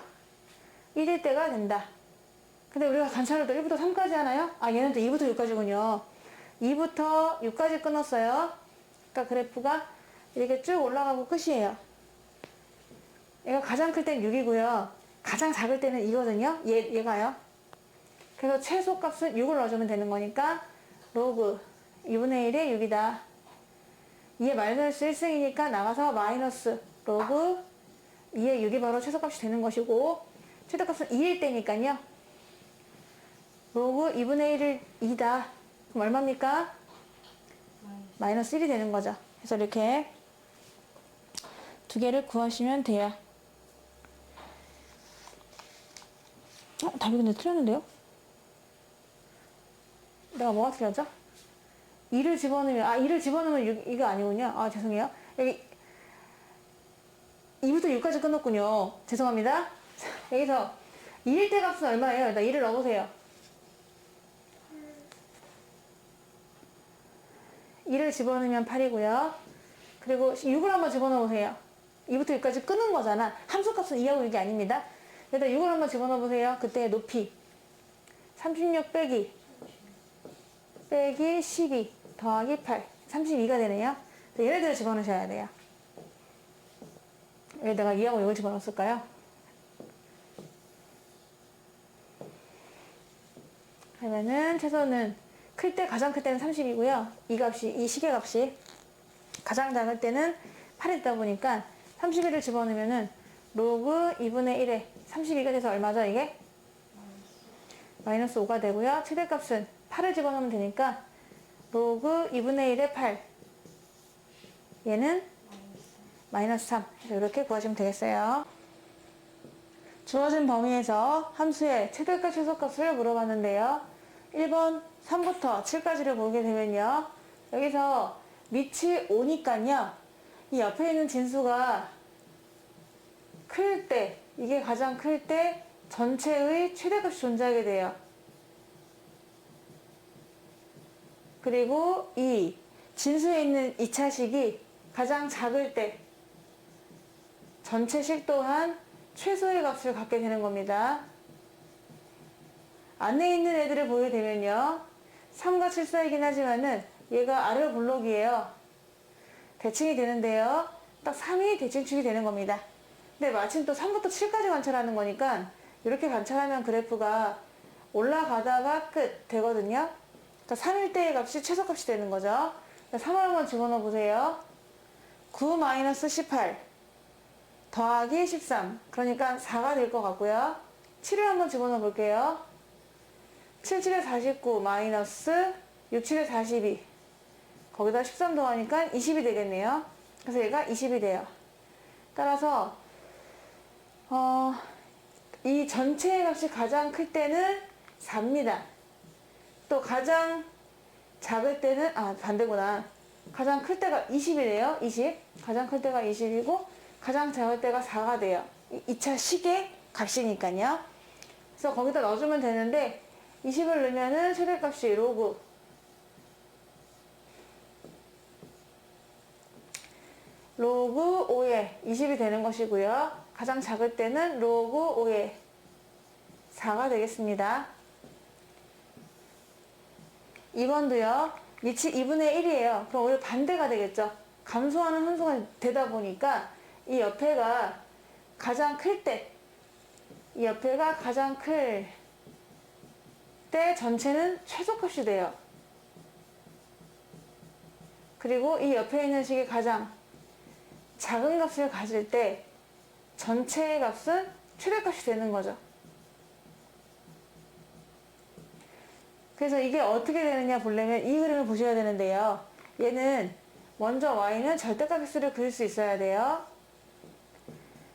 1일 때가 된다. 근데 우리가 관찰을 또 1부터 3까지 하나요? 얘는 또 2부터 6까지군요. 2부터 6까지 끊었어요. 그러니까 그래프가 이렇게 쭉 올라가고 끝이에요. 얘가 가장 클 때는 6이고요. 가장 작을 때는 2거든요. 얘가요. 그래서 최소값은 6을 넣어주면 되는 거니까 로그 2분의 1의 6이다. 2의 마이너스 1승이니까 나가서 마이너스 로그 2의 6이 바로 최소값이 되는 것이고 최대값은 2일 때니까요. 로그 2분의 1을 2다. 그럼 얼마입니까? 마이너스 1이 되는 거죠. 그래서 이렇게 두 개를 구하시면 돼요. 답이 근데 틀렸는데요? 내가 뭐가 틀렸죠? 2를 집어넣으면 2를 집어넣으면 6, 이거 아니군요. 죄송해요. 여기 2부터 6까지 끊었군요. 죄송합니다. 여기서 2일 때 값은 얼마예요? 일단 2를 넣어보세요. 2를 집어넣으면 8이고요. 그리고 6을 한번 집어넣어보세요. 2부터 6까지 끊은 거잖아. 함수값은 2하고 6이 아닙니다. 여기다 6을 한번 집어넣어보세요. 그때의 높이 36 빼기 12 더하기 8 32가 되네요. 얘네들을 집어넣으셔야 돼요. 여기다가 2하고 6을 집어넣었을까요? 그러면은 최소는 가장 클 때는 30이고요. 이 시계값이 가장 작을 때는 8이 있다 보니까 31을 집어넣으면은 로그 2분의 1에 32가 돼서 얼마죠 이게? 마이너스 5가 되고요. 최대값은 8을 집어넣으면 되니까 로그 2분의 1에 8 얘는 마이너스 3 이렇게 구하시면 되겠어요. 주어진 범위에서 함수의 최대값 최소값을 물어봤는데요. 1번 3부터 7까지를 보게 되면요. 여기서 밑이 5니까요. 이 옆에 있는 진수가 클 때, 이게 가장 클 때 전체의 최대값이 존재하게 돼요. 그리고 이 진수에 있는 2차식이 가장 작을 때 전체식 또한 최소의 값을 갖게 되는 겁니다. 안에 있는 애들을 보게 되면요. 3과 7 사이긴 하지만은 얘가 아래 블록이에요. 대칭이 되는데요. 딱 3이 대칭축이 되는 겁니다. 근데 마침 또 3부터 7까지 관찰하는 거니까 이렇게 관찰하면 그래프가 올라가다가 끝 되거든요. 그러니까 3일 때의 값이 최소값이 되는 거죠. 3을 한번 집어넣어 보세요. 9-18 더하기 13 그러니까 4가 될 것 같고요. 7을 한번 집어넣어 볼게요. 7, 7에 49 마이너스 6, 7에 42 거기다 13 더하니까 20이 되겠네요. 그래서 얘가 20이 돼요. 따라서 이 전체의 값이 가장 클 때는 4입니다. 또 가장 작을 때는 반대구나. 가장 클 때가 20이래요. 20. 가장 클 때가 20이고 가장 작을 때가 4가 돼요. 2차 식의 값이니까요. 그래서 거기다 넣어주면 되는데 20을 넣으면은 최대값이 로그 5에 20이 되는 것이고요. 가장 작을 때는 로그 5에 4가 되겠습니다. 2번도요. 밑이 2분의 1이에요. 그럼 오히려 반대가 되겠죠. 감소하는 함수가 되다 보니까 이 옆에가 가장 클 때, 이 옆에가 가장 클 때 전체는 최소값이 돼요. 그리고 이 옆에 있는 식이 가장 작은 값을 가질 때 전체의 값은 최대값이 되는 거죠. 그래서 이게 어떻게 되느냐 보려면 이 그림을 보셔야 되는데요. 얘는 먼저 y는 절대값 x를 그릴 수 있어야 돼요.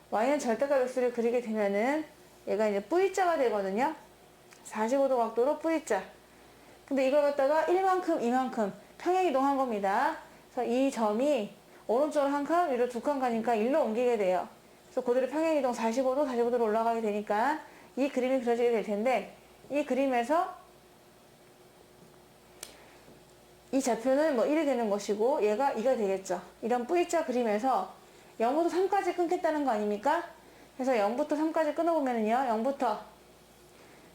y는 절대값 x를 그리게 되면은 얘가 이제 V자가 되거든요. 45도 각도로 V자. 근데 이걸 갖다가 1만큼, 2만큼 평행 이동한 겁니다. 그래서 이 점이 오른쪽으로 한 칸, 위로 두 칸 가니까 1로 옮기게 돼요. 그래서 그대로 평행 이동 45도, 45도로 올라가게 되니까 이 그림이 그려지게 될 텐데, 이 그림에서 이 좌표는 뭐 1이 되는 것이고 얘가 2가 되겠죠. 이런 V자 그림에서 0부터 3까지 끊겠다는 거 아닙니까? 그래서 0부터 3까지 끊어보면은요, 0부터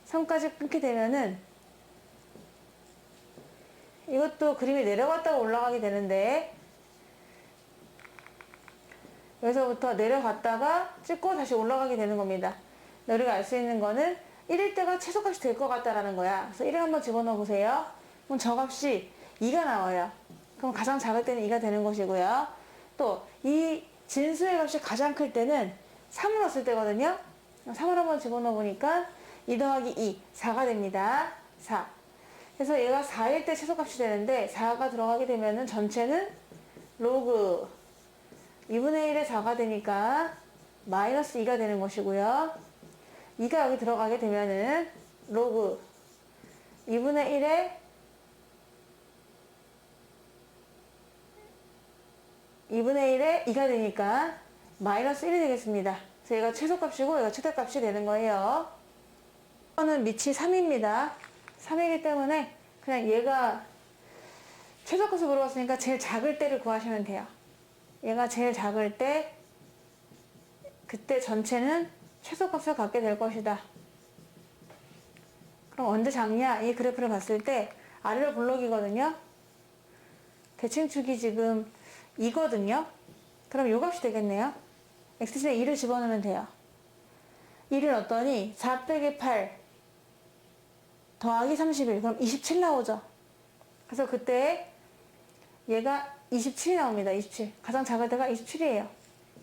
3까지 끊게 되면은 이것도 그림이 내려갔다가 올라가게 되는데, 여기서부터 내려갔다가 찍고 다시 올라가게 되는 겁니다. 우리가 알 수 있는 거는 1일 때가 최소값이 될 것 같다라는 거야. 그래서 1을 한번 집어넣어 보세요. 그럼 저 값이 2가 나와요. 그럼 가장 작을 때는 2가 되는 것이고요. 또 이 진수의 값이 가장 클 때는 3을 넣었을 때거든요. 3을 한번 집어넣어 보니까 2 더하기 2, 4가 됩니다. 4. 그래서 얘가 4일 때 최소값이 되는데 4가 들어가게 되면은 전체는 로그 2분의 1에 4가 되니까 마이너스 2가 되는 것이고요. 2가 여기 들어가게 되면은 로그 2분의 1에 2가 되니까 마이너스 1이 되겠습니다. 그래서 얘가 최소값이고 얘가 최대값이 되는 거예요. 이거는 밑이 3입니다. 3이기 때문에 그냥 얘가 최소값을 물어봤으니까 제일 작을 때를 구하시면 돼요. 얘가 제일 작을 때 그때 전체는 최소값을 갖게 될 것이다. 그럼 언제 작냐? 이 그래프를 봤을 때 아래로 볼록이거든요. 대칭축이 지금 2거든요. 그럼 요 값이 되겠네요. x신에 2를 집어넣으면 돼요. 2를 넣었더니 4 빼기 8 더하기 31, 그럼 27 나오죠. 그래서 그때 얘가 27이 나옵니다. 27. 가장 작을 때가 27이에요.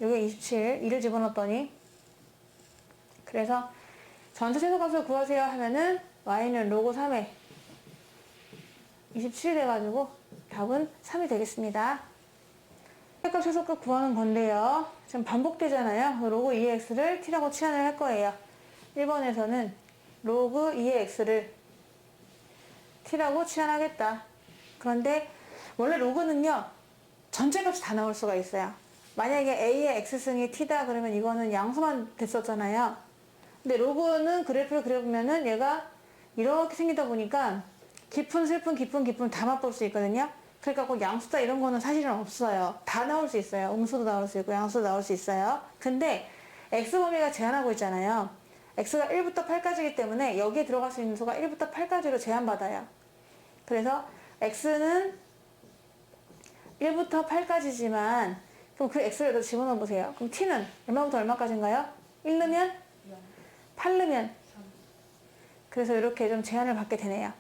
요게 27. 2를 집어넣었더니. 그래서 전체 최소값을 구하세요 하면은 y는 로그 3에 27이 돼가지고 답은 3이 되겠습니다. 최소값 최소값 구하는 건데요. 지금 반복되잖아요. 로그 2의 x를 t라고 치환을 할 거예요. 1번에서는 로그 2의 x를 t라고 치환하겠다. 그런데 원래 로그는요, 전체 값이 다 나올 수가 있어요. 만약에 a의 x승이 t다 그러면 이거는 양수만 됐었잖아요. 근데 로그는 그래프를 그려보면은 얘가 이렇게 생기다 보니까 깊은 슬픈 다 맛볼 수 있거든요. 그러니까 꼭 양수다 이런 거는 사실은 없어요. 다 나올 수 있어요. 음수도 나올 수 있고 양수도 나올 수 있어요. 근데 x 범위가 제한하고 있잖아요. x가 1부터 8까지이기 때문에 여기에 들어갈 수 있는 수가 1부터 8까지로 제한받아요. 그래서 x는 1부터 8까지지만 그럼 그 x를 여기다 집어넣어 보세요. 그럼 t는 얼마부터 얼마까지인가요? 1 넣으면? 8 넣으면? 그래서 이렇게 좀 제한을 받게 되네요.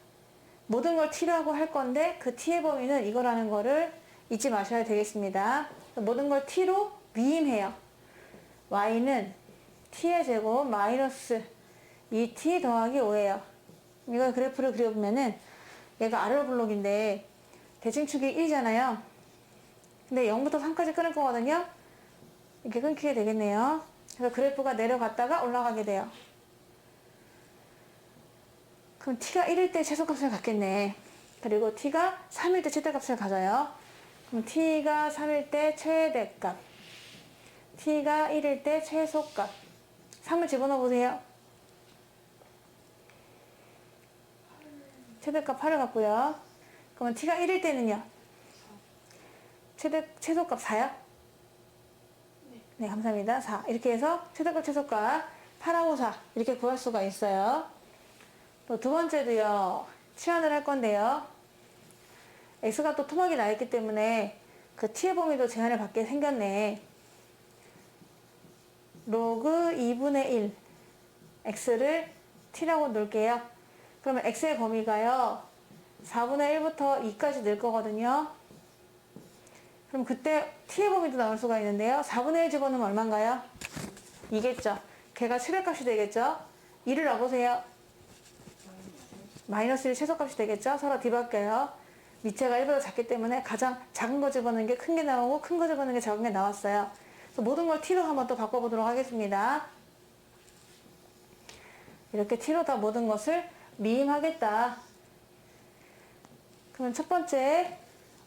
모든 걸 t라고 할 건데 그 t의 범위는 이거라는 거를 잊지 마셔야 되겠습니다. 모든 걸 t로 위임해요. y는 t의 제곱 마이너스 2t 더하기 5예요. 이거 그래프를 그려보면은 얘가 아래로 블록인데 대칭축이 1이잖아요. 근데 0부터 3까지 끊을 거거든요. 이렇게 끊기게 되겠네요. 그래서 그래프가 내려갔다가 올라가게 돼요. 그럼 t가 1일 때 최소값을 갖겠네. 그리고 t가 3일 때 최대값을 가져요. 그럼 t가 3일 때 최대값, t가 1일 때 최소값. 3을 집어넣어 보세요. 최대값 8을 갖고요. 그러면 t가 1일 때는요? 최소값 4요? 네, 감사합니다. 4. 이렇게 해서 최대값, 최소값 8하고 4 이렇게 구할 수가 있어요. 또 두 번째도요. 치환을 할 건데요. x가 또 토막이 나 있기 때문에 그 t의 범위도 제한을 받게 생겼네. 로그 2분의 1 x를 t라고 놓을게요. 그러면 x의 범위가요. 4분의 1부터 2까지 늘 거거든요. 그럼 그때 t의 범위도 나올 수가 있는데요. 4분의 1 집어넣으면 얼마인가요? 2겠죠. 걔가 최대값이 되겠죠. 2를 넣어보세요. 마이너스 1 최소값이 되겠죠? 서로 뒤바뀌어요. 밑에가 1보다 작기 때문에 가장 작은 거 집어넣는 게 큰 게 나오고 큰 거 집어넣는 게 작은 게 나왔어요. 그래서 모든 걸 t로 한번 또 바꿔보도록 하겠습니다. 이렇게 t로 다 모든 것을 미임하겠다. 그러면 첫 번째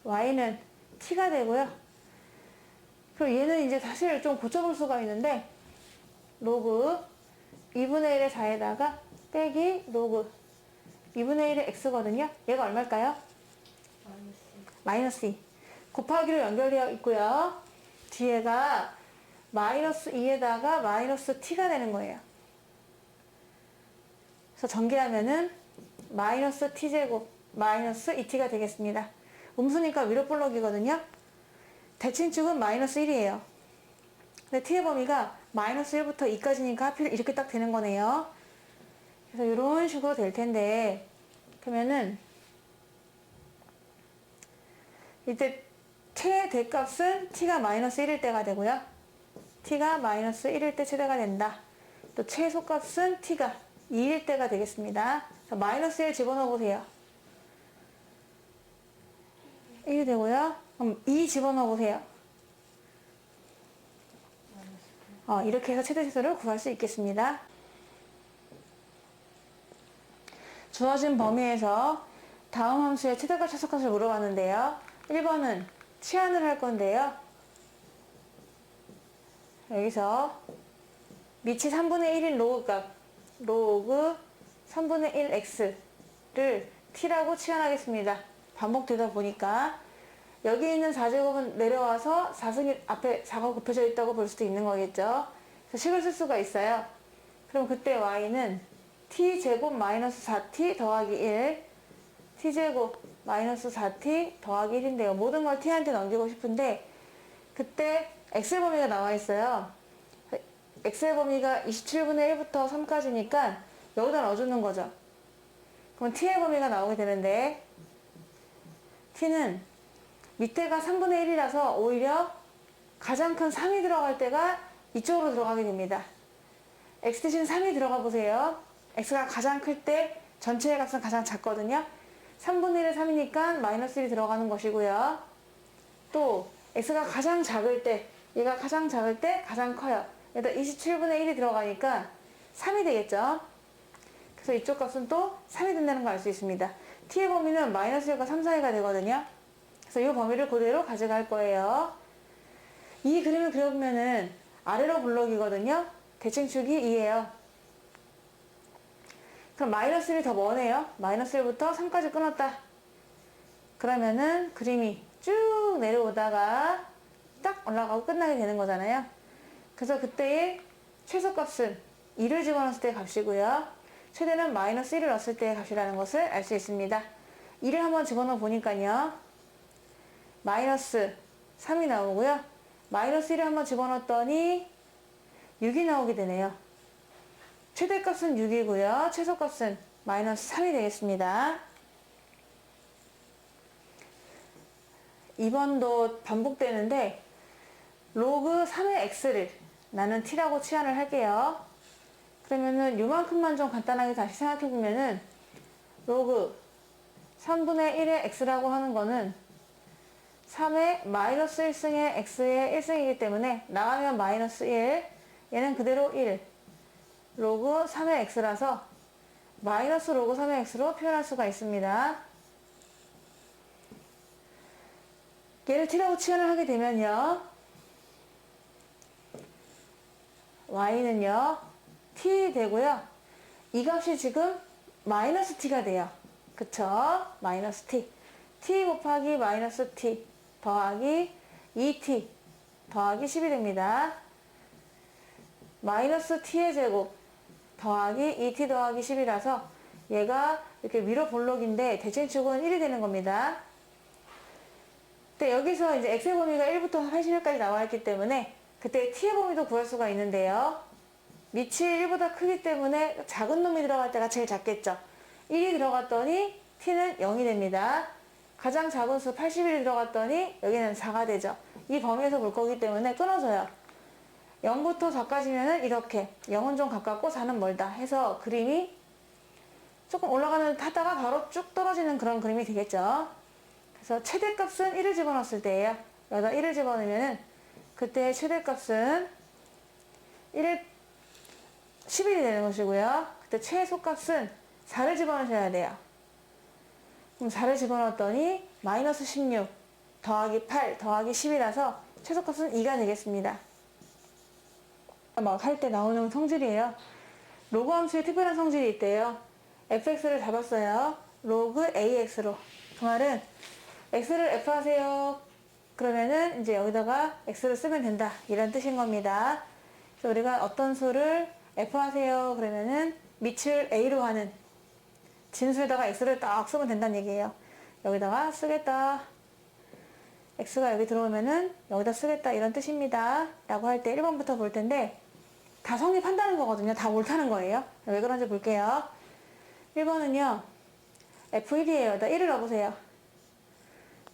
y는 t가 되고요. 그리고 얘는 이제 사실 좀 고쳐볼 수가 있는데 로그 2분의 1의 4에다가 빼기 로그 2분의 1의 x거든요. 얘가 얼마일까요? 마이너스 2. 곱하기로 연결되어 있고요. 뒤에가 마이너스 2에다가 마이너스 t가 되는 거예요. 그래서 전개하면은 마이너스 t제곱 마이너스 2t가 되겠습니다. 음수니까 위로 볼록이거든요. 대칭축은 마이너스 1이에요. 근데 t의 범위가 마이너스 1부터 2까지니까 하필 이렇게 딱 되는 거네요. 그래서 이런 식으로 될 텐데 그러면은 이때 최대값은 t가 마이너스 1일 때가 되고요. t가 마이너스 1일 때 최대가 된다. 또 최소값은 t가 2일 때가 되겠습니다. 마이너스 1 집어넣어 보세요. 1이 되고요. 그럼 2 집어넣어 보세요. 이렇게 해서 최대치수를 구할 수 있겠습니다. 주어진 범위에서 다음 함수의 최대값, 최소값을 물어봤는데요. 1번은 치환을 할 건데요. 여기서 밑이 3분의 1인 로그 값, 로그 3분의 1 x를 t라고 치환하겠습니다. 반복되다 보니까 여기 있는 4제곱은 내려와서 4승 앞에 4가 곱해져 있다고 볼 수도 있는 거겠죠. 그래서 식을 쓸 수가 있어요. 그럼 그때 y는 t제곱 마이너스 4t 더하기 1 t제곱 마이너스 4t 더하기 1인데요. 모든 걸 t한테 넘기고 싶은데 그때 x의 범위가 나와 있어요. x의 범위가 27분의 1부터 3까지니까 여기다 넣어주는 거죠. 그럼 t의 범위가 나오게 되는데 t는 밑에가 3분의 1이라서 오히려 가장 큰 3이 들어갈 때가 이쪽으로 들어가게 됩니다. x 대신 3이 들어가 보세요. x가 가장 클 때 전체의 값은 가장 작거든요. 3분의 1에 3이니까 마이너스 1이 들어가는 것이고요. 또 x가 가장 작을 때 얘가 가장 작을 때 가장 커요. 얘도 27분의 1이 들어가니까 3이 되겠죠. 그래서 이쪽 값은 또 3이 된다는 걸 알 수 있습니다. t의 범위는 마이너스 1과 3 사이가 되거든요. 그래서 이 범위를 그대로 가져갈 거예요. 이 그림을 그려보면은 아래로 블록이거든요. 대칭축이 2예요. 그럼 마이너스 1이 더 머네요. 마이너스 1부터 3까지 끊었다. 그러면은 그림이 쭉 내려오다가 딱 올라가고 끝나게 되는 거잖아요. 그래서 그때의 최소값은 2를 집어넣었을 때의 값이고요. 최대는 마이너스 1을 넣었을 때의 값이라는 것을 알 수 있습니다. 2를 한번 집어넣어 보니까요. 마이너스 3이 나오고요. 마이너스 1을 한번 집어넣었더니 6이 나오게 되네요. 최대값은 6이고요. 최소값은 마이너스 3이 되겠습니다. 2번도 반복되는데 로그 3의 x를 나는 t라고 치환을 할게요. 그러면은 요만큼만 좀 간단하게 다시 생각해보면은 로그 3분의 1의 x라고 하는 거는 3의 마이너스 1승의 x의 1승이기 때문에 나가면 마이너스 1, 얘는 그대로 1, 로그 3의 x라서 마이너스 로그 3의 x로 표현할 수가 있습니다. 얘를 t라고 치환을 하게 되면요. y는요. t 되고요. 이 값이 지금 마이너스 t가 돼요. 그쵸? 마이너스 t. t 곱하기 마이너스 t 더하기 2t 더하기 10이 됩니다. 마이너스 t의 제곱 더하기 2t 더하기 10이라서 얘가 이렇게 위로 볼록인데 대칭축은 1이 되는 겁니다. 근데 여기서 이제 x의 범위가 1부터 80일까지 나와 있기 때문에 그때 t의 범위도 구할 수가 있는데요. 밑이 1보다 크기 때문에 작은 놈이 들어갈 때가 제일 작겠죠. 1이 들어갔더니 t는 0이 됩니다. 가장 작은 수 81이 들어갔더니 여기는 4가 되죠. 이 범위에서 볼 거기 때문에 끊어져요. 0부터 4까지면은 이렇게 0은 좀 가깝고 4는 멀다 해서 그림이 조금 올라가는 듯 하다가 바로 쭉 떨어지는 그런 그림이 되겠죠. 그래서 최대값은 1을 집어넣었을 때예요. 여기다 1을 집어넣으면은 그때 최대값은 10이 되는 것이고요. 그때 최소값은 4를 집어넣으셔야 돼요. 그럼 4를 집어넣었더니 마이너스 16 더하기 8 더하기 10이라서 최소값은 2가 되겠습니다. 막 할 때 나오는 성질이에요. 로그 함수에 특별한 성질이 있대요. fx를 잡았어요. 로그 ax로. 그 말은 x를 f 하세요. 그러면은 이제 여기다가 x를 쓰면 된다. 이런 뜻인 겁니다. 그래서 우리가 어떤 수를 f 하세요. 그러면은 밑을 a로 하는 진수에다가 x를 딱 쓰면 된다는 얘기예요. 여기다가 쓰겠다. x가 여기 들어오면은 여기다 쓰겠다. 이런 뜻입니다. 라고 할 때 1번부터 볼 텐데 다 성립한다는 거거든요. 다 옳다는 거예요. 왜 그런지 볼게요. 1번은요. F1이에요. 여기다 1을 넣어보세요.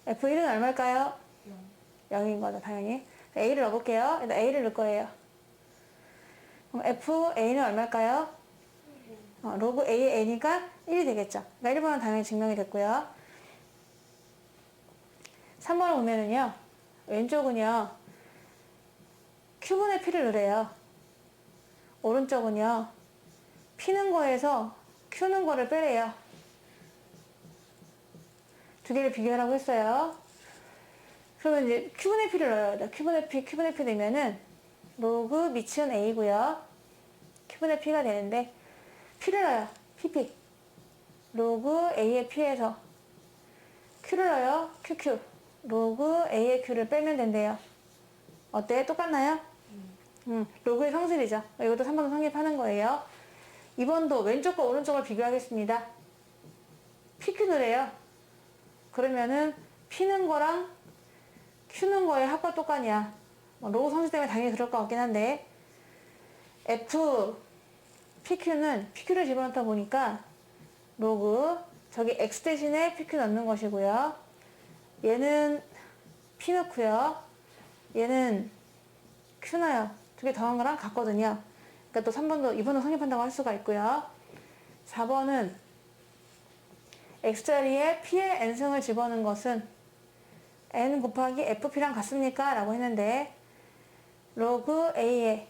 F1은 얼마일까요? 0인 거죠. 당연히. A를 넣어볼게요. 여기다 A를 넣을 거예요. 그럼 FA는 얼마일까요? 로그 A의 A니까 1이 되겠죠. 그러니까 1번은 당연히 증명이 됐고요. 3번을 보면은요. 왼쪽은요. Q분의 P를 넣으래요. 오른쪽은요. P는 거에서 Q는 거를 빼래요. 두 개를 비교하라고 했어요. 그러면 이제 Q분의 P를 넣어야 돼요. Q분의 P 되면은 로그 밑은 A고요. Q분의 P가 되는데 P를 넣어요. PP. 로그 A의 P에서 Q를 넣어요. QQ. 로그 A의 Q를 빼면 된대요. 어때? 똑같나요? 로그의 성질이죠. 이것도 3번 성립하는 거예요. 2번도 왼쪽과 오른쪽을 비교하겠습니다. PQ를 해요. 그러면은 P는 거랑 Q는 거의 합과 똑같냐. 로그 성질 때문에 당연히 그럴 것 같긴 한데 F, PQ는 PQ를 집어넣다 보니까 로그 저기 X 대신에 PQ 넣는 것이고요. 얘는 P 넣고요. 얘는 Q 넣어요. 두 개 더한 거랑 같거든요. 그러니까 또 3번도 2번도 성립한다고 할 수가 있고요. 4번은 X자리에 P의 N승을 집어넣은 것은 N 곱하기 FP랑 같습니까? 라고 했는데 로그 A에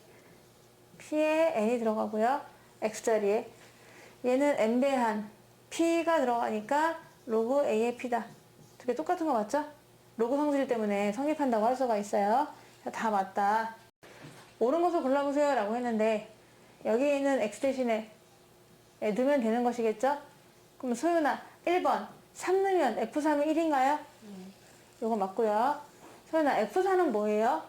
P에 N이 들어가고요. X자리에 얘는 N배한 P가 들어가니까 로그 A의 P다. 두 개 똑같은 거 맞죠? 로그 성질 때문에 성립한다고 할 수가 있어요. 다 맞다. 옳은 것을 골라보세요 라고 했는데 여기 있는 X 대신에 넣으면 되는 것이겠죠? 그럼 소윤아 1번 3 넣으면 F3이 1인가요? 요거 맞고요. 소윤아 F4는 뭐예요?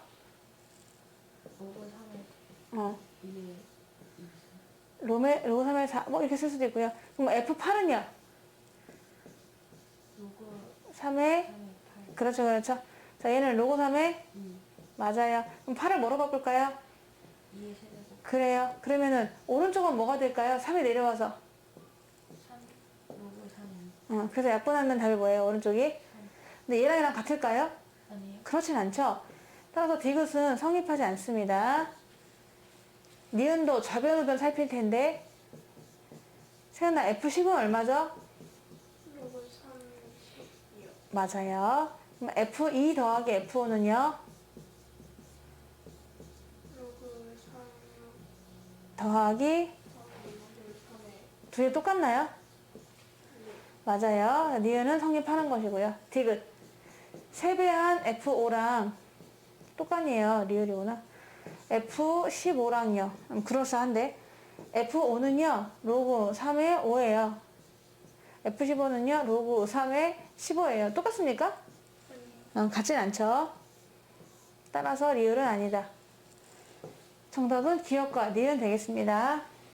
로그 3의 4 뭐 이렇게 쓸 수도 있고요. 그럼 F8은요? 로그 3의 그렇죠 그렇죠. 자 얘는 로그 3의 맞아요. 그럼 8을 뭐로 바꿀까요? 2의 세제곱 그래요. 그러면은 오른쪽은 뭐가 될까요? 3이 내려와서 3 로그 3 그래서 약분하면 답이 뭐예요? 오른쪽이? 근데 얘랑 얘랑 같을까요? 아니에요? 그렇진 않죠. 따라서 디귿은 성립하지 않습니다. 니은도 좌변 우변 살필 텐데 세연아 F10은 얼마죠? 로그 30이요. 맞아요. 그럼 F2 더하기 F5는요? 로그 3 더하기 두 개 똑같나요? 맞아요. 니은은 성립하는 것이고요. 디귿 세배한 F5랑 똑같네요. 리을이구나. F15랑요. 그럴싸한데 F5는요. 로그 3의 5예요. F15는요. 로그 3의 15예요. 똑같습니까? 같진 않죠. 따라서 리을은 아니다. 정답은 기억과 니은 되겠습니다.